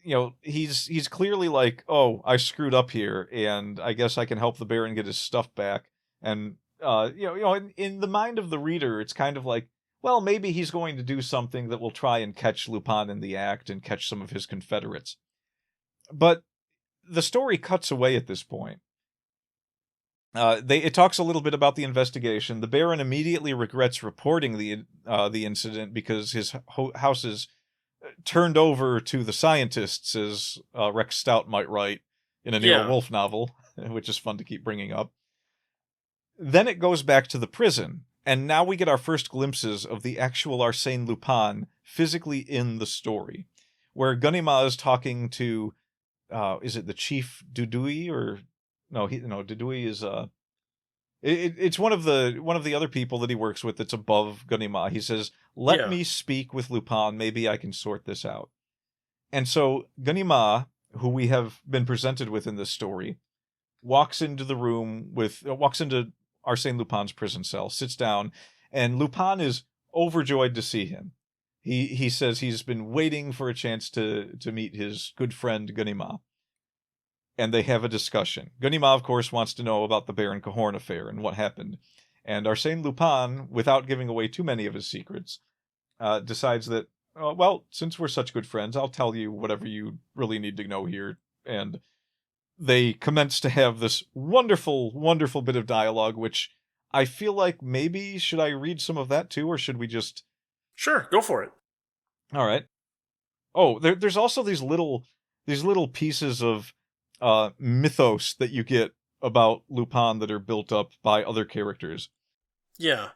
you know, he's clearly like, oh, I screwed up here, and I guess I can help the Baron get his stuff back. And, in the mind of the reader, it's kind of like, well, maybe he's going to do something that will try and catch Lupin in the act and catch some of his confederates. But the story cuts away at this point. It talks a little bit about the investigation. The Baron immediately regrets reporting the incident because his house is turned over to the scientists, as Rex Stout might write in a Nero Wolfe novel, which is fun to keep bringing up. Then it goes back to the prison, and now we get our first glimpses of the actual Arsène Lupin physically in the story, where Ganimard is talking to, is it the Chief Dudouis, or no? Dudouis is it's one of the other people that he works with that's above Ganimard. He says, "Let me speak with Lupin. Maybe I can sort this out." And so Ganimard, who we have been presented with in this story, walks into Arsène Lupin's prison cell, sits down, and Lupin is overjoyed to see him. He says he's been waiting for a chance to meet his good friend Ganimard. And they have a discussion. Ganimard, of course, wants to know about the Baron Cahorn affair and what happened. And Arsène Lupin, without giving away too many of his secrets, decides that, well, since we're such good friends, I'll tell you whatever you really need to know here. And they commence to have this wonderful, wonderful bit of dialogue, which I feel like maybe, should I read some of that too, or should we just... Sure, go for it. All right. Oh, there's also these little pieces of mythos that you get about Lupin that are built up by other characters. Yeah.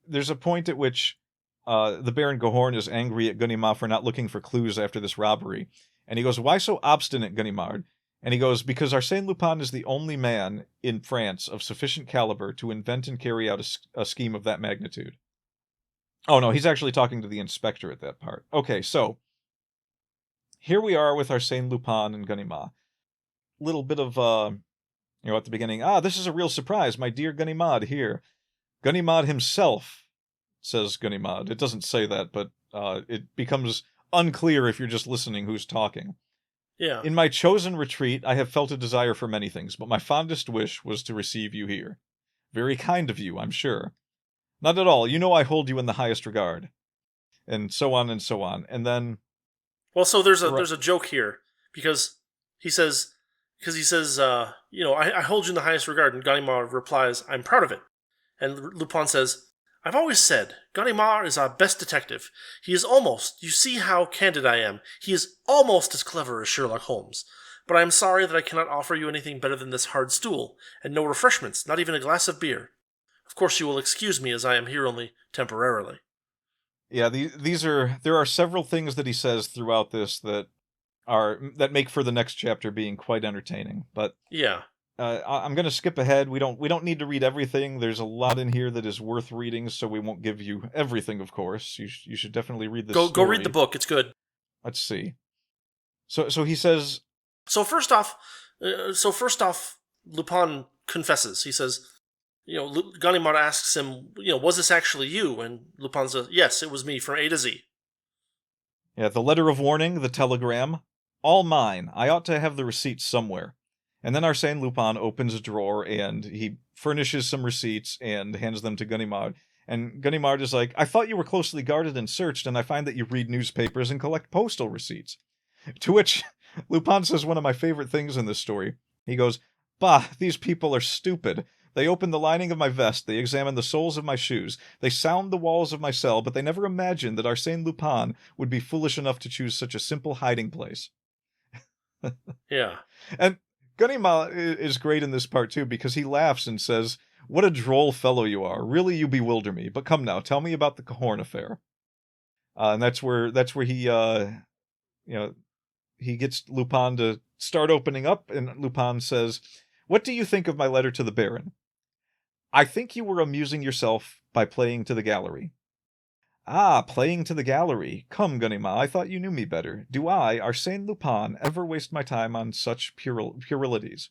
There's a point at which the Baron Cahorn is angry at Ganimard for not looking for clues after this robbery. And he goes, "Why so obstinate, Ganimard?" And he goes, "Because Arsène Lupin is the only man in France of sufficient caliber to invent and carry out a scheme of that magnitude." Oh, no, he's actually talking to the inspector at that part. Okay, so here we are with Arsène Lupin and Ganimard. Little bit of, at the beginning, "this is a real surprise, my dear Ganimard here." Ganimard himself, says Ganimard. It doesn't say that, but it becomes unclear if you're just listening who's talking. Yeah. "In my chosen retreat, I have felt a desire for many things, but my fondest wish was to receive you here. Very kind of you, I'm sure. Not at all. You know I hold you in the highest regard." And so on and so on. And then... Well, so there's a joke here, because he says, I hold you in the highest regard, and Ganimard replies, "I'm proud of it." And Lupin says, "I've always said, Ganimard is our best detective. He is almost, you see how candid I am, he is almost as clever as Sherlock Holmes. But I am sorry that I cannot offer you anything better than this hard stool, and no refreshments, not even a glass of beer. Of course you will excuse me, as I am here only temporarily." Yeah, there are several things that he says throughout this that make for the next chapter being quite entertaining. But yeah. I'm going to skip ahead. We don't need to read everything. There's a lot in here that is worth reading, so we won't give you everything, of course. You should definitely read this. Go read the book. It's good. Let's see. So he says. So first off, Lupin confesses. He says, Ganimard asks him, "Was this actually you?" And Lupin says, "Yes, it was me from A to Z." Yeah, the letter of warning, the telegram, all mine. I ought to have the receipts somewhere. And then Arsène Lupin opens a drawer and he furnishes some receipts and hands them to Ganimard. And Ganimard is like, "I thought you were closely guarded and searched, and I find that you read newspapers and collect postal receipts." To which Lupin says one of my favorite things in this story. He goes, "Bah, these people are stupid. They open the lining of my vest, they examine the soles of my shoes, they sound the walls of my cell, but they never imagined that Arsène Lupin would be foolish enough to choose such a simple hiding place." Yeah. And Ganimard is great in this part too, because he laughs and says, "What a droll fellow you are. Really, you bewilder me. But come now, tell me about the Cahorn affair." And that's where he he gets Lupin to start opening up, and Lupin says, "What do you think of my letter to the Baron?" "I think you were amusing yourself by playing to the gallery." "Ah, playing to the gallery. Come, Ganimard, I thought you knew me better. Do I, Arsène Lupin, ever waste my time on such puerilities?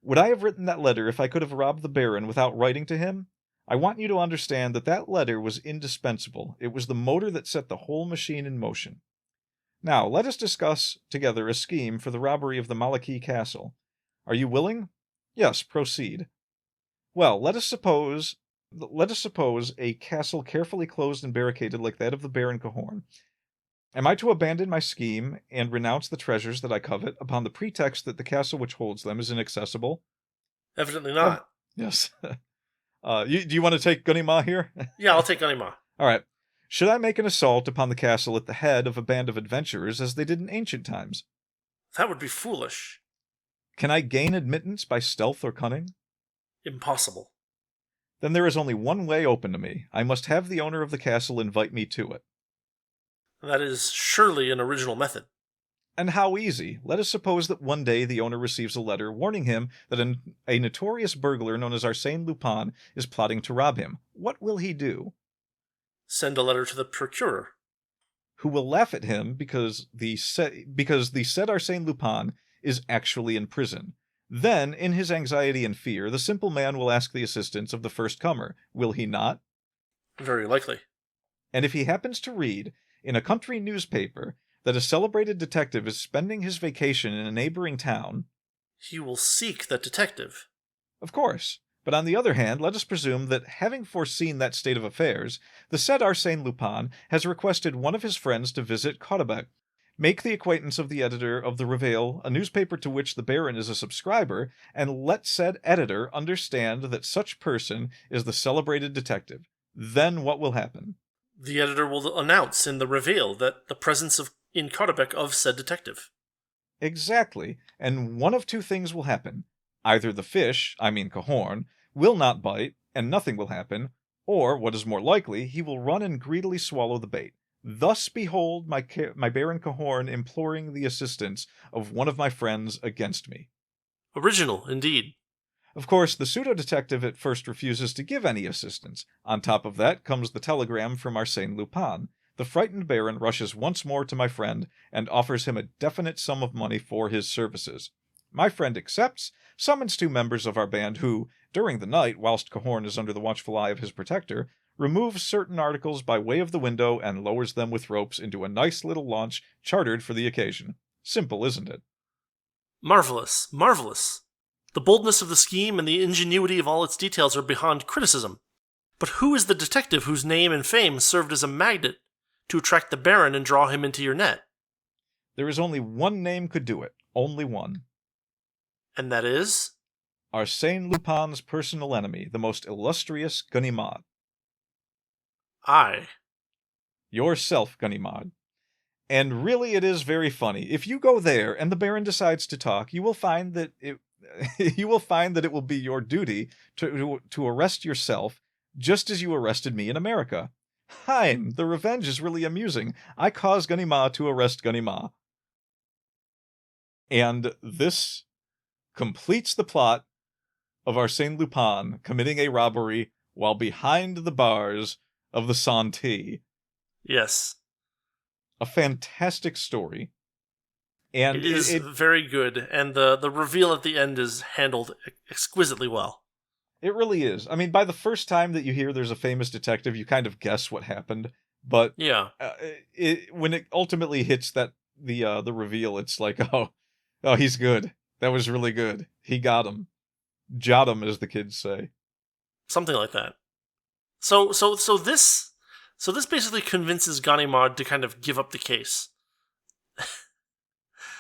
Would I have written that letter if I could have robbed the Baron without writing to him? I want you to understand that that letter was indispensable. It was the motor that set the whole machine in motion. Now, let us discuss together a scheme for the robbery of the Maliki Castle. Are you willing? Yes, proceed. Well, let us suppose a castle carefully closed and barricaded like that of the Baron Cahorn. Am I to abandon my scheme and renounce the treasures that I covet upon the pretext that the castle which holds them is inaccessible? Evidently not. Yes. Do you want to take Ganimard here? Yeah, I'll take Ganimard. All right. Should I make an assault upon the castle at the head of a band of adventurers as they did in ancient times? That would be foolish. Can I gain admittance by stealth or cunning? Impossible. Then there is only one way open to me. I must have the owner of the castle invite me to it. That is surely an original method. And how easy. Let us suppose that one day the owner receives a letter warning him that a notorious burglar known as Arsène Lupin is plotting to rob him. What will he do? Send a letter to the procurer, who will laugh at him because the said Arsène Lupin is actually in prison. Then, in his anxiety and fear, the simple man will ask the assistance of the first comer, will he not? Very likely. And if he happens to read, in a country newspaper, that a celebrated detective is spending his vacation in a neighboring town, he will seek that detective. Of course. But on the other hand, let us presume that, having foreseen that state of affairs, the said Arsène Lupin has requested one of his friends to visit Caudebec, make the acquaintance of the editor of the Réveil, a newspaper to which the Baron is a subscriber, and let said editor understand that such person is the celebrated detective. Then what will happen? The editor will announce in the Réveil that the presence in Caudebec of said detective. Exactly, and one of two things will happen. Either the fish, Cahorn, will not bite, and nothing will happen, or, what is more likely, he will run and greedily swallow the bait. Thus behold my Baron Cahorn imploring the assistance of one of my friends against me. Original, indeed. Of course, the pseudo-detective at first refuses to give any assistance. On top of that comes the telegram from Arsène Lupin. The frightened Baron rushes once more to my friend and offers him a definite sum of money for his services. My friend accepts, summons two members of our band who, during the night, whilst Cahorn is under the watchful eye of his protector, removes certain articles by way of the window and lowers them with ropes into a nice little launch chartered for the occasion. Simple, isn't it? Marvelous, marvelous. The boldness of the scheme and the ingenuity of all its details are beyond criticism. But who is the detective whose name and fame served as a magnet to attract the Baron and draw him into your net? There is only one name could do it. Only one. And that is? Arsène Lupin's personal enemy, the most illustrious Ganimard. I. Yourself, Ganimard. And really it is very funny. If you go there and the Baron decides to talk, you will find that it will be your duty to arrest yourself, just as you arrested me in America. Hein, the revenge is really amusing. I caused Ganimard to arrest Ganimard. And this completes the plot of Arsène Lupin committing a robbery while behind the bars of the Santé. Yes. A fantastic story. And it is very good, and the reveal at the end is handled exquisitely well. It really is. I mean, by the first time that you hear there's a famous detective, you kind of guess what happened. But yeah, when it ultimately hits the reveal, it's like, oh, he's good. That was really good. He got him. Jot him, as the kids say. Something like that. So this basically convinces Ganimard to kind of give up the case.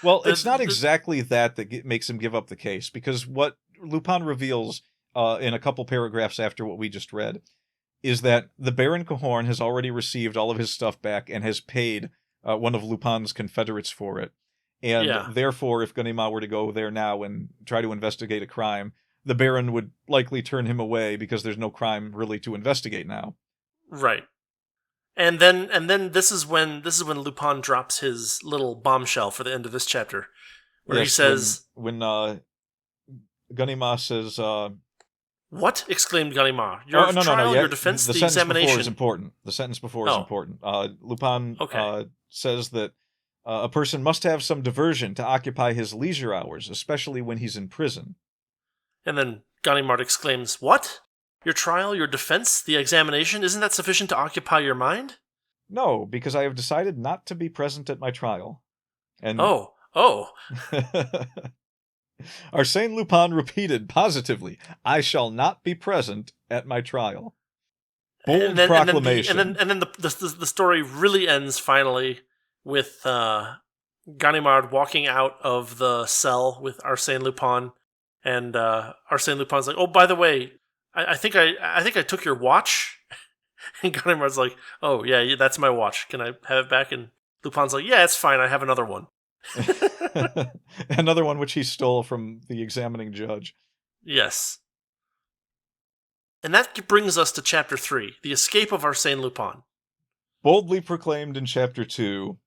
Well, it's not exactly that makes him give up the case, because what Lupin reveals in a couple paragraphs after what we just read is that the Baron Cahorn has already received all of his stuff back and has paid one of Lupin's confederates for it. And therefore, if Ganimard were to go there now and try to investigate a crime, the Baron would likely turn him away because there's no crime really to investigate now. Right. And then this is when Lupin drops his little bombshell for the end of this chapter, where he says, when Ganimard says, "What?" exclaimed Ganimard. Your trial, your defense, the examination. The sentence before is important. Lupin says that a person must have some diversion to occupy his leisure hours, especially when he's in prison. And then Ganimard exclaims, "What?" Your trial, your defense, the examination, isn't that sufficient to occupy your mind? No, because I have decided not to be present at my trial. And Oh. Arsène Lupin repeated positively, "I shall not be present at my trial." Bold proclamation. And then the story really ends finally with Ganimard walking out of the cell with Arsène Lupin, and Arsène Lupin's like, "Oh, by the way, I think I took your watch." And Ganimard's like, "Oh yeah, that's my watch. Can I have it back?" And Lupin's like, "Yeah, it's fine. I have another one." Another one which he stole from the examining judge. Yes. And that brings us to Chapter 3, The Escape of Arsène Lupin. Boldly proclaimed in Chapter 2,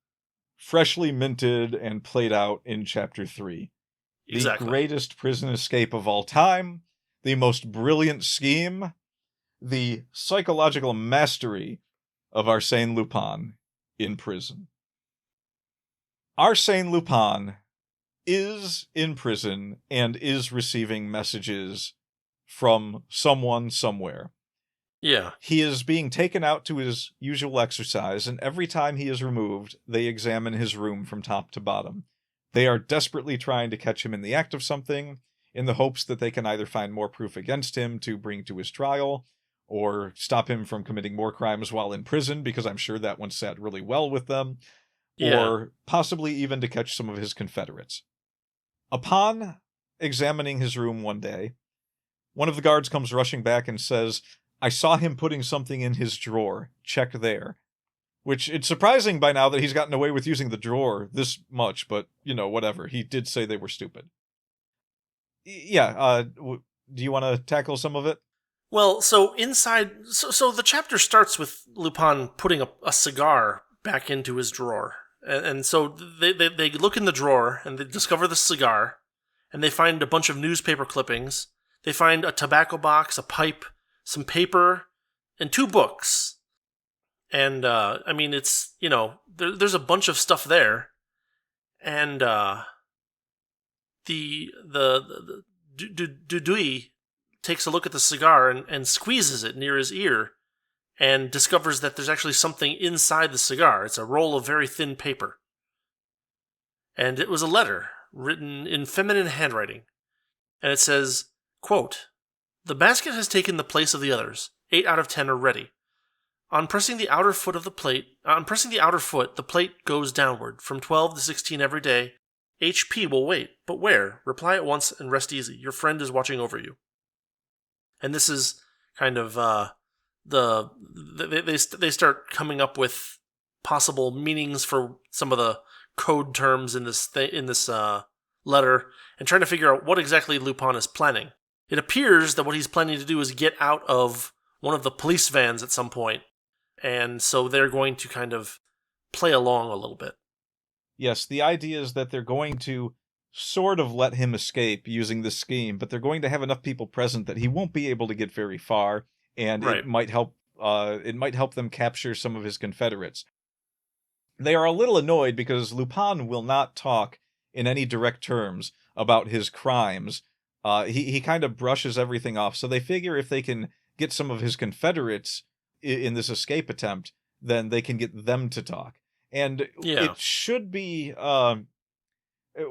freshly minted and played out in Chapter 3. Exactly. The greatest prison escape of all time, the most brilliant scheme, the psychological mastery of Arsène Lupin in prison. Arsène Lupin is in prison and is receiving messages from someone somewhere. Yeah. He is being taken out to his usual exercise, and every time he is removed, they examine his room from top to bottom. They are desperately trying to catch him in the act of something, in the hopes that they can either find more proof against him to bring to his trial, or stop him from committing more crimes while in prison, because I'm sure that one sat really well with them, or possibly even to catch some of his confederates. Upon examining his room one day, one of the guards comes rushing back and says, "I saw him putting something in his drawer. Check there." Which, it's surprising by now that he's gotten away with using the drawer this much, but, whatever. He did say they were stupid. Yeah, do you want to tackle some of it? Well, so inside... So the chapter starts with Lupin putting a cigar back into his drawer. And so they look in the drawer, and they discover the cigar, and they find a bunch of newspaper clippings. They find a tobacco box, a pipe, some paper, and 2 books. And, it's, there's a bunch of stuff there. And, Dudouis takes a look at the cigar and squeezes it near his ear and discovers that there's actually something inside the cigar. It's a roll of very thin paper. And it was a letter written in feminine handwriting. And it says, quote, "The basket has taken the place of the others. 8 out of 10 are ready. On pressing the outer foot, the plate goes downward from 12 to 16 every day. HP will wait, but where? Reply at once and rest easy. Your friend is watching over you." And this is kind of they start coming up with possible meanings for some of the code terms in this letter, and trying to figure out what exactly Lupin is planning. It appears that what he's planning to do is get out of one of the police vans at some point, and so they're going to kind of play along a little bit. Yes, the idea is that they're going to sort of let him escape using this scheme, but they're going to have enough people present that he won't be able to get very far, and right. It might help them capture some of his confederates. They are a little annoyed because Lupin will not talk in any direct terms about his crimes. He kind of brushes everything off, so they figure if they can get some of his confederates in this escape attempt, then they can get them to talk. And it should be...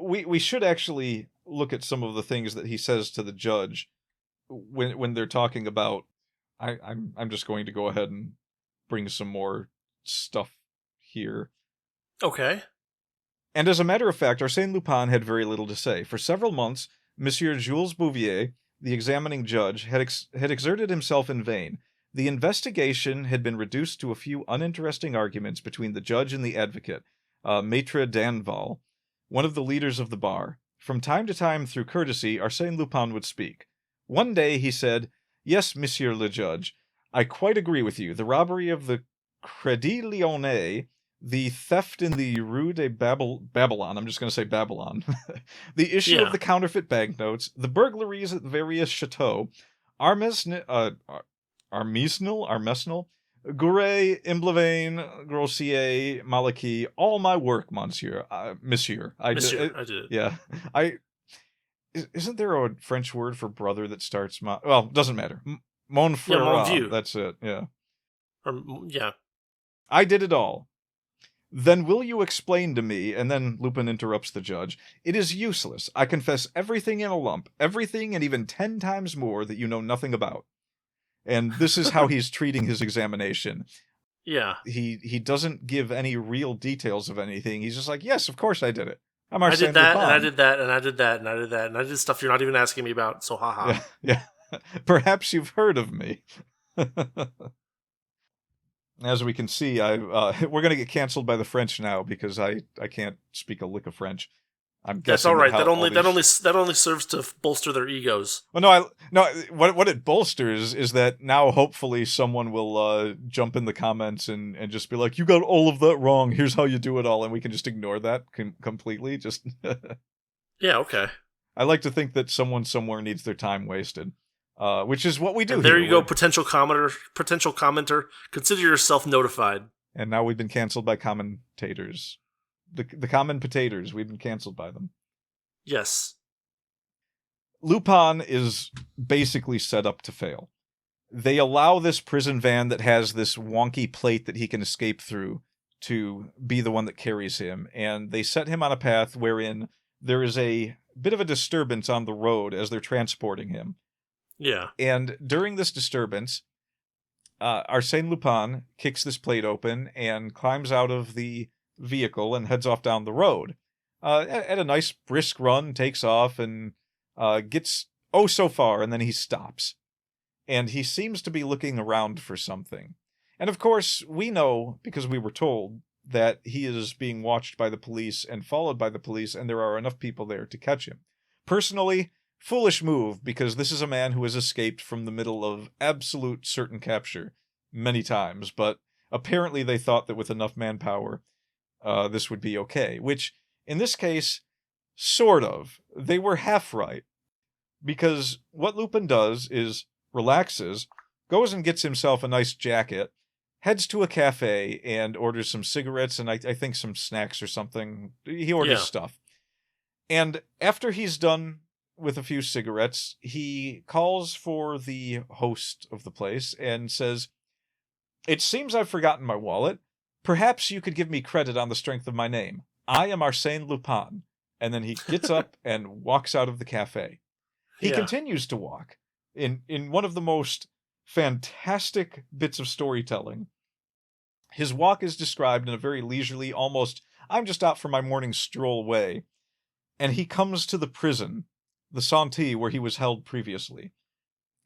we should actually look at some of the things that he says to the judge when they're talking about... I'm just going to go ahead and bring some more stuff here. Okay. And as a matter of fact, Arsène Lupin had very little to say. For several months, Monsieur Jules Bouvier, the examining judge, had exerted himself in vain. The investigation had been reduced to a few uninteresting arguments between the judge and the advocate, Maître Danval, one of the leaders of the bar. From time to time, through courtesy, Arsène Lupin would speak. One day he said, "Yes, Monsieur le Judge, I quite agree with you. The robbery of the Crédit Lyonnais, the theft in the Rue de Babylon, I'm just going to say Babylon, the issue of the counterfeit banknotes, the burglaries at various chateaux, Armesnil, Gouret, Imblevain, Grossier, Malachy, all my work, Monsieur. I did it. Yeah. Isn't there a French word for brother that starts... Well, doesn't matter. Mon Yeah, mon frère. vieux. That's it, yeah. Yeah. I did it all. Then will you explain to me, and then Lupin interrupts the judge, it is useless. I confess everything in a lump, everything and even 10 times more that you know nothing about. And this is how he's treating his examination. Yeah. He doesn't give any real details of anything. He's just like, yes, of course I did it. I'm I Arsène did that, Lupin. and I did that, and I did that, and I did that, and I did stuff you're not even asking me about, so haha. Yeah. Perhaps you've heard of me. As we can see, we're going to get canceled by the French now because I can't speak a lick of French. I'm guessing that's all right. That these... only serves to bolster their egos. Well, no. What it bolsters is that now hopefully someone will jump in the comments and just be like, "You got all of that wrong. Here's how you do it all," and we can just ignore that completely. Just yeah, okay. I like to think that someone somewhere needs their time wasted, which is what we do. And there you go, potential commenter. Consider yourself notified. And now we've been canceled by commentators. The common potatoes, we've been canceled by them. Yes. Lupin is basically set up to fail. They allow this prison van that has this wonky plate that he can escape through to be the one that carries him, and they set him on a path wherein there is a bit of a disturbance on the road as they're transporting him. Yeah. And during this disturbance, Arsène Lupin kicks this plate open and climbs out of the vehicle and heads off down the road. At a nice brisk run, takes off and gets so far, and then he stops. And he seems to be looking around for something. And of course, we know, because we were told, that he is being watched by the police and followed by the police, and there are enough people there to catch him. Personally, foolish move, because this is a man who has escaped from the middle of absolute certain capture many times, but apparently they thought that with enough manpower, this would be okay. Which, in this case, sort of. They were half right. Because what Lupin does is relaxes, goes and gets himself a nice jacket, heads to a cafe and orders some cigarettes and I think some snacks or something. He orders stuff. And after he's done with a few cigarettes, he calls for the host of the place and says, "It seems I've forgotten my wallet. Perhaps you could give me credit on the strength of my name. I am Arsène Lupin." And then he gets up and walks out of the cafe. He continues to walk in one of the most fantastic bits of storytelling. His walk is described in a very leisurely, almost, I'm just out for my morning stroll way. And he comes to the prison, the Santé, where he was held previously.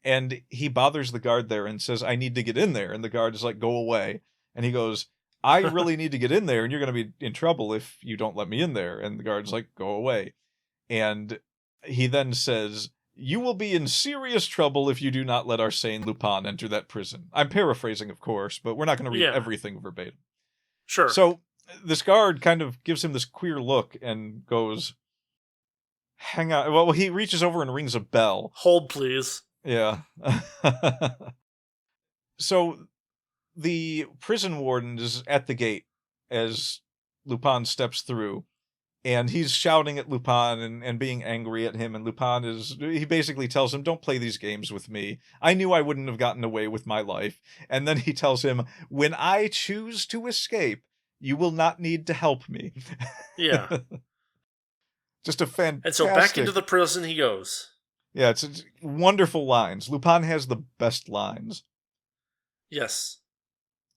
And he bothers the guard there and says, "I need to get in there." And the guard is like, "Go away." And he goes, "I really need to get in there, and you're going to be in trouble if you don't let me in there." And the guard's like, "Go away." And he then says, "You will be in serious trouble if you do not let Arsène Lupin enter that prison." I'm paraphrasing, of course, but we're not going to read everything verbatim. Sure. So this guard kind of gives him this queer look and goes, "Hang on." Well, he reaches over and rings a bell. "Hold, please." Yeah. So the prison warden is at the gate as Lupin steps through. And he's shouting at Lupin and being angry at him. And Lupin he basically tells him, "Don't play these games with me. I knew I wouldn't have gotten away with my life." And then he tells him, "When I choose to escape, you will not need to help me." Yeah. Just a fantastic... And so back into the prison he goes. Yeah, it's wonderful lines. Lupin has the best lines. Yes.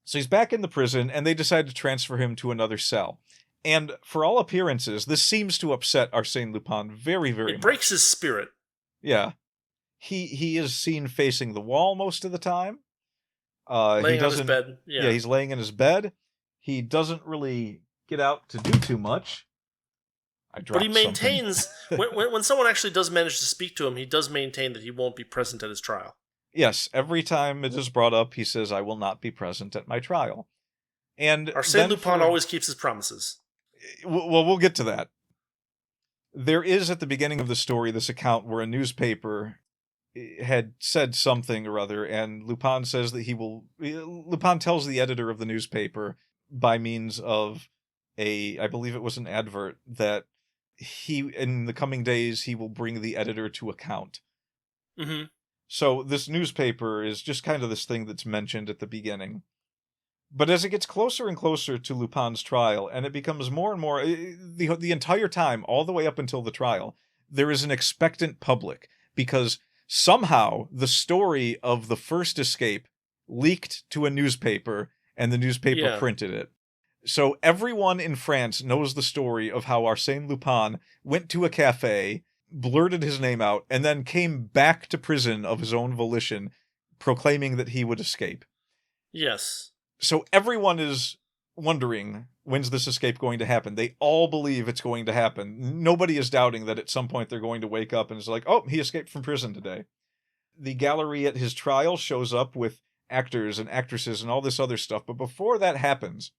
So he's back in the prison, and they decide to transfer him to another cell. And for all appearances, this seems to upset Arsène Lupin very, very much. It breaks his spirit. Yeah. He is seen facing the wall most of the time. Laying on his bed. Yeah, he's laying in his bed. He doesn't really get out to do too much. But he maintains, when someone actually does manage to speak to him, he does maintain that he won't be present at his trial. Yes, every time it is brought up, he says, "I will not be present at my trial." And Arsène Lupin always keeps his promises. Well, we'll get to that. There is, at the beginning of the story, this account where a newspaper had said something or other, and Lupin says that Lupin tells the editor of the newspaper, by means of I believe it was an advert, that in the coming days, he will bring the editor to account. Mm-hmm. So this newspaper is just kind of this thing that's mentioned at the beginning. But as it gets closer and closer to Lupin's trial, and it becomes more and more, the entire time, all the way up until the trial, there is an expectant public, because somehow the story of the first escape leaked to a newspaper, and the newspaper printed it. So everyone in France knows the story of how Arsène Lupin went to a cafe, blurted his name out, and then came back to prison of his own volition, proclaiming that he would escape. Yes. So everyone is wondering, when's this escape going to happen? They all believe it's going to happen. Nobody is doubting that at some point they're going to wake up and it's like, oh, he escaped from prison today. The gallery at his trial shows up with actors and actresses and all this other stuff. But before that happens,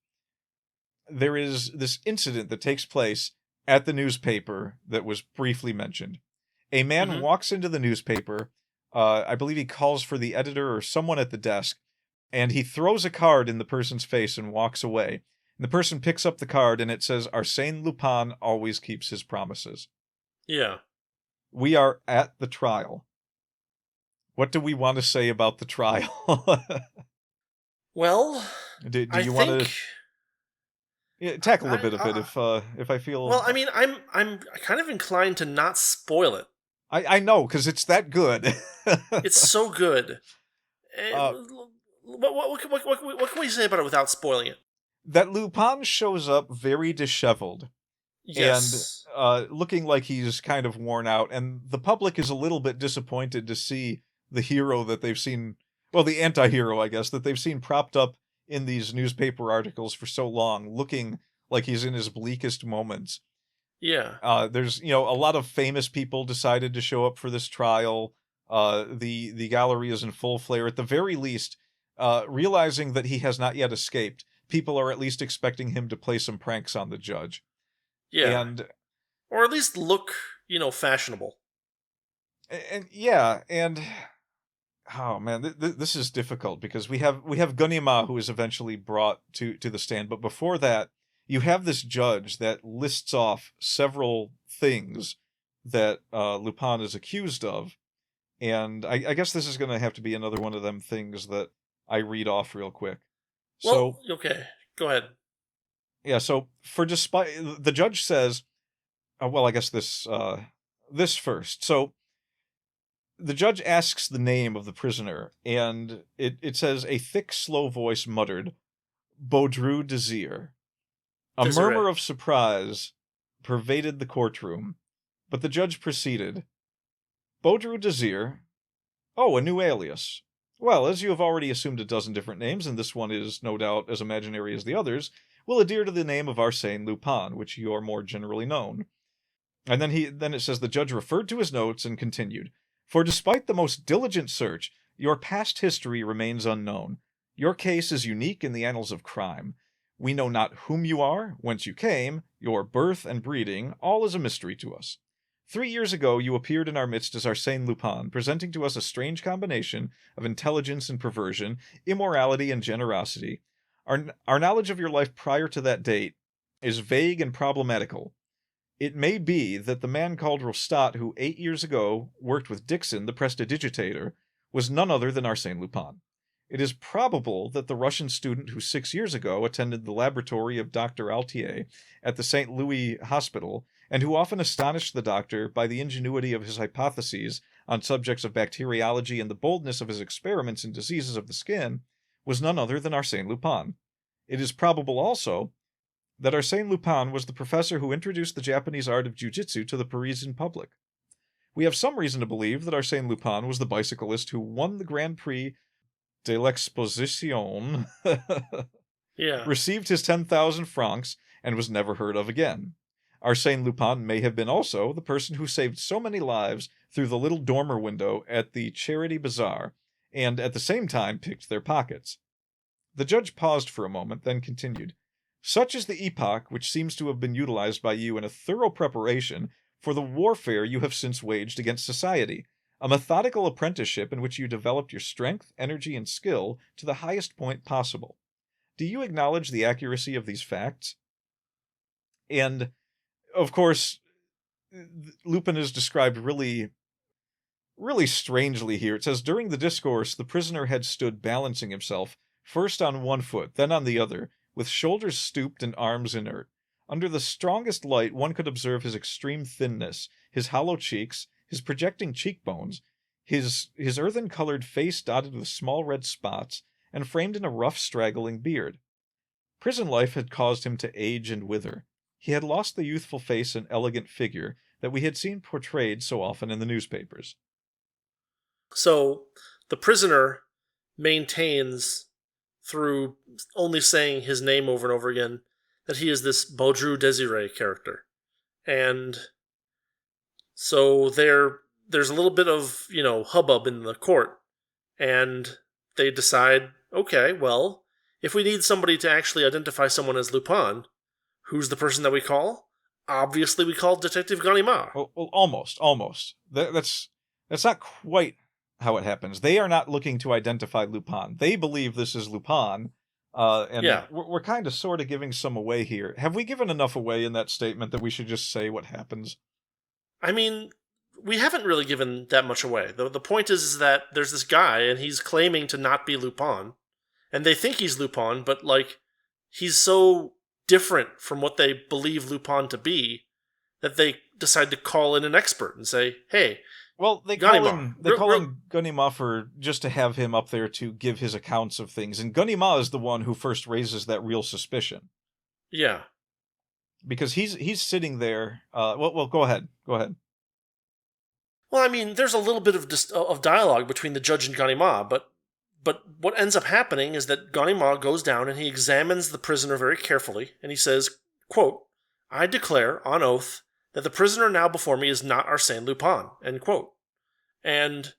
there is this incident that takes place at the newspaper that was briefly mentioned. A man walks into the newspaper. I believe he calls for the editor or someone at the desk. And he throws a card in the person's face and walks away. And the person picks up the card and it says, Arsène Lupin always keeps his promises. Yeah. We are at the trial. What do we want to say about the trial? Well, do you want to tackle a bit of it if I feel... Well, I mean, I'm kind of inclined to not spoil it. I know, because it's that good. It's so good. What can we say about it without spoiling it? That Lupin shows up very disheveled. Yes. And looking like he's kind of worn out. And the public is a little bit disappointed to see the hero that they've seen, well, the anti-hero, I guess, that they've seen propped up in these newspaper articles for so long, looking like he's in his bleakest moments. Yeah. There's, a lot of famous people decided to show up for this trial. The gallery is in full flare. At the very least, realizing that he has not yet escaped, people are at least expecting him to play some pranks on the judge. Yeah. Or at least look, fashionable. And oh man, this is difficult because we have Ganimard, who is eventually brought to the stand, but before that, you have this judge that lists off several things that Lupin is accused of, and I guess this is going to have to be another one of them things that I read off real quick. Well, okay, go ahead. Yeah, so the judge says, well, I guess this first. So the judge asks the name of the prisoner, and it says a thick, slow voice muttered, Baudru Désir. A murmur of surprise pervaded the courtroom, but the judge proceeded. Baudru Désir? Oh, a new alias. Well, as you have already assumed a dozen different names, and this one is no doubt as imaginary as the others, we'll adhere to the name of Arsène Lupin, which you are more generally known. And then it says the judge referred to his notes and continued. For despite the most diligent search, your past history remains unknown. Your case is unique in the annals of crime. We know not whom you are, whence you came, your birth and breeding, all is a mystery to us. 3 years ago you appeared in our midst as Arsène Lupin, presenting to us a strange combination of intelligence and perversion, immorality and generosity. Our knowledge of your life prior to that date is vague and problematical. It may be that the man called Rostat, who 8 years ago worked with Dixon, the prestidigitator, was none other than Arsène Lupin. It is probable that the Russian student who 6 years ago attended the laboratory of Dr. Altier at the St. Louis Hospital, and who often astonished the doctor by the ingenuity of his hypotheses on subjects of bacteriology and the boldness of his experiments in diseases of the skin, was none other than Arsène Lupin. It is probable also that Arsène Lupin was the professor who introduced the Japanese art of jiu-jitsu to the Parisian public. We have some reason to believe that Arsène Lupin was the bicyclist who won the Grand Prix de l'Exposition, received his 10,000 francs, and was never heard of again. Arsène Lupin may have been also the person who saved so many lives through the little dormer window at the Charity Bazaar, and at the same time picked their pockets. The judge paused for a moment, then continued. Such is the epoch which seems to have been utilized by you in a thorough preparation for the warfare you have since waged against society, a methodical apprenticeship in which you developed your strength, energy, and skill to the highest point possible. Do you acknowledge the accuracy of these facts? And, of course, Lupin is described really really strangely here. It says, during the discourse, the prisoner had stood balancing himself, first on one foot, then on the other, with shoulders stooped and arms inert. Under the strongest light, one could observe his extreme thinness, his hollow cheeks, his projecting cheekbones, his earthen-colored face dotted with small red spots, and framed in a rough, straggling beard. Prison life had caused him to age and wither. He had lost the youthful face and elegant figure that we had seen portrayed so often in the newspapers. So, the prisoner maintains, through only saying his name over and over again, that he is this Baudru Désiré character. And so there's a little bit of, hubbub in the court, and they decide, okay, well, if we need somebody to actually identify someone as Lupin, who's the person that we call? Obviously, we call Detective Ganimard. Well, almost. That's not quite how it happens. They are not looking to identify Lupin. They believe this is Lupin, and we're kind of sort of giving some away here. Have we given enough away in that statement that we should just say what happens? I mean, we haven't really given that much away. The point is that there's this guy, and he's claiming to not be Lupin, and they think he's Lupin, but, he's so different from what they believe Lupin to be that they decide to call in an expert and say, hey, well, they call in Ganimard just to have him up there to give his accounts of things, and Ganimard is the one who first raises that real suspicion. Yeah. Because he's sitting there. Well, go ahead. Well, I mean, there's a little bit of dialogue between the judge and Ganimard, but what ends up happening is that Ganimard goes down and he examines the prisoner very carefully, and he says, quote, I declare on oath that the prisoner now before me is not Arsène Lupin, end quote. And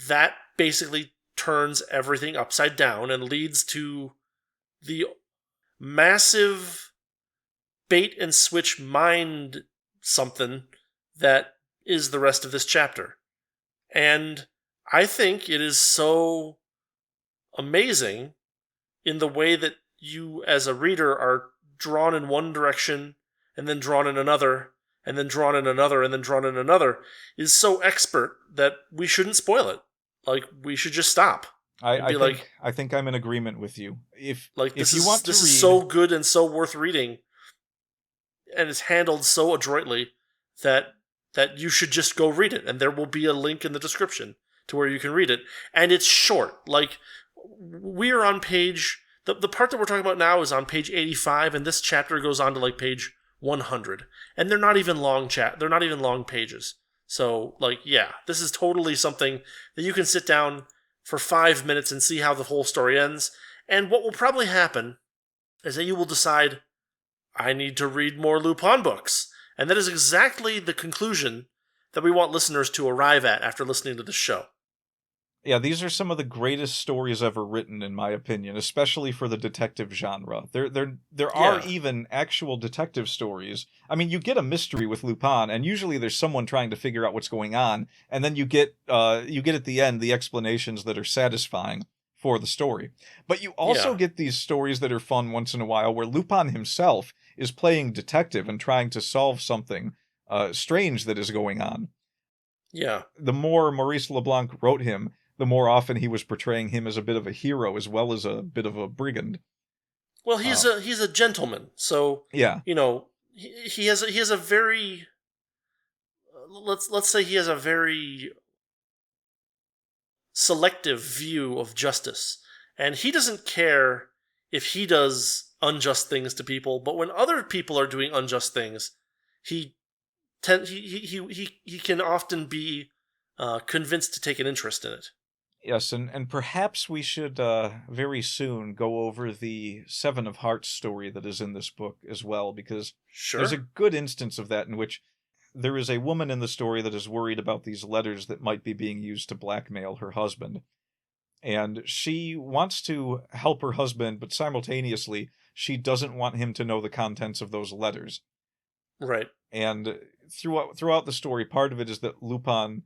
that basically turns everything upside down and leads to the massive bait and switch mind something that is the rest of this chapter. And I think it is so amazing in the way that you as a reader are drawn in one direction and then drawn in another and then drawn in another and then drawn in another is so expert that we shouldn't spoil it. We should just stop. I think I'm in agreement with you. If you want to read, this is so good and so worth reading, and it's handled so adroitly that you should just go read it, and there will be a link in the description to where you can read it. And it's short. We're on page... The part that we're talking about now is on page 85, and this chapter goes on to page 100. And they're not even long they're not even long pages. So, this is totally something that you can sit down for 5 minutes and see how the whole story ends. And what will probably happen is that you will decide, I need to read more Lupin books. And that is exactly the conclusion that we want listeners to arrive at after listening to this show. Yeah, these are some of the greatest stories ever written, in my opinion, especially for the detective genre. There are even actual detective stories. I mean, you get a mystery with Lupin, and usually there's someone trying to figure out what's going on, and then you get at the end the explanations that are satisfying for the story. But you also get these stories that are fun once in a while, where Lupin himself is playing detective and trying to solve something strange that is going on. Yeah. The more Maurice Leblanc wrote him, the more often he was portraying him as a bit of a hero as well as a bit of a brigand. Well, he's a gentleman, so yeah, he has a very let's say he has a very selective view of justice, and he doesn't care if he does unjust things to people, but when other people are doing unjust things, he can often be convinced to take an interest in it. Yes, and perhaps we should very soon go over the Seven of Hearts story that is in this book as well, because there's a good instance of that in which there is a woman in the story that is worried about these letters that might be being used to blackmail her husband. And she wants to help her husband, but simultaneously, she doesn't want him to know the contents of those letters. Right. And throughout the story, part of it is that Lupin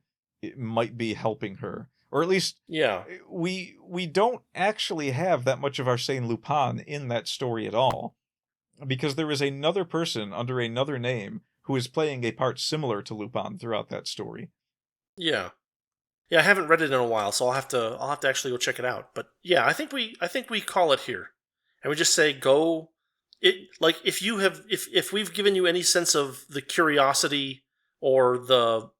might be helping her. Or at least we don't actually have that much of Arsène Lupin in that story at all. Because there is another person under another name who is playing a part similar to Lupin throughout that story. Yeah. Yeah, I haven't read it in a while, so I'll have to actually go check it out. But yeah, I think we call it here, and we just say go. If we've given you any sense of the curiosity or the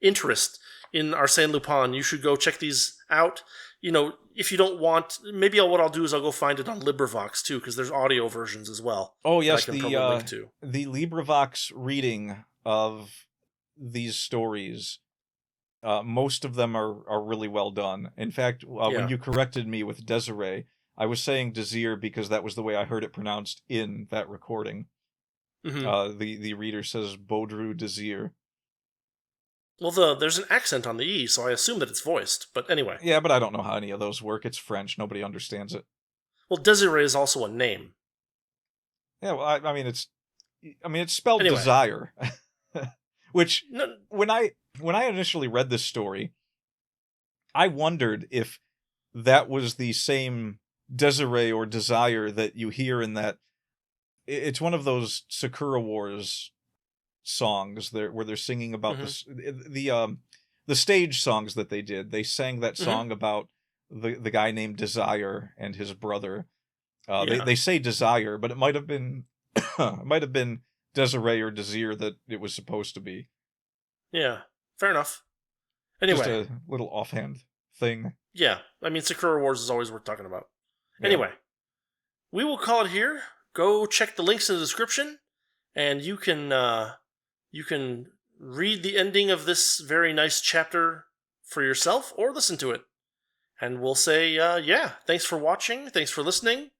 interest in Arsène Lupin, you should go check these out. If you don't want, maybe what I'll do is I'll go find it on LibriVox too, because there's audio versions as well. Oh yes, I can probably link to. The LibriVox reading of these stories, most of them are really well done. In fact, when you corrected me with Desiree, I was saying Desire because that was the way I heard it pronounced in that recording. Mm-hmm. The reader says Baudru Desire. Well, there's an accent on the E, so I assume that it's voiced. But anyway. Yeah, but I don't know how any of those work. It's French. Nobody understands it. Well, Desiree is also a name. Yeah, well, I mean it's spelled desire. Which when I initially read this story, I wondered if that was the same Desiree or desire that you hear in that. It's one of those Sakura Wars songs there where they're singing about the stage songs that they did. They sang that song about the guy named Desire and his brother. They say Desire, but it might have been Desiree or Desire that it was supposed to be. Yeah, fair enough. Anyway, just a little offhand thing. Yeah, I mean Sakura Wars is always worth talking about. Yeah. Anyway, we will call it here. Go check the links in the description, and you can read the ending of this very nice chapter for yourself or listen to it. And we'll say, thanks for watching. Thanks for listening.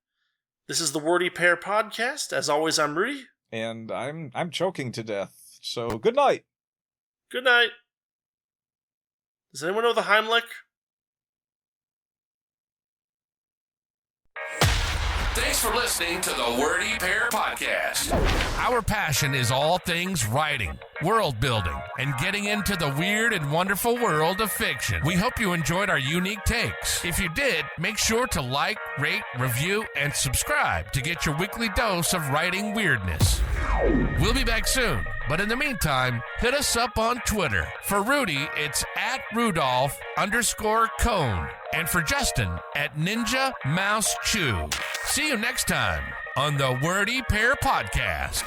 This is the Wordy Pair Podcast. As always, I'm Rudy. And I'm choking to death. So good night. Good night. Does anyone know the Heimlich? Thanks for listening to the Wordy Pair Podcast. Our passion is all things writing, world building, and getting into the weird and wonderful world of fiction. We hope you enjoyed our unique takes. If you did, make sure to like, rate, review, and subscribe to get your weekly dose of writing weirdness. We'll be back soon, but in the meantime, hit us up on Twitter. For Rudy, it's @Rudolph_Cone. And for Justin, @Ninja Mouse Chew. See you next time on the Wordy Pair Podcast.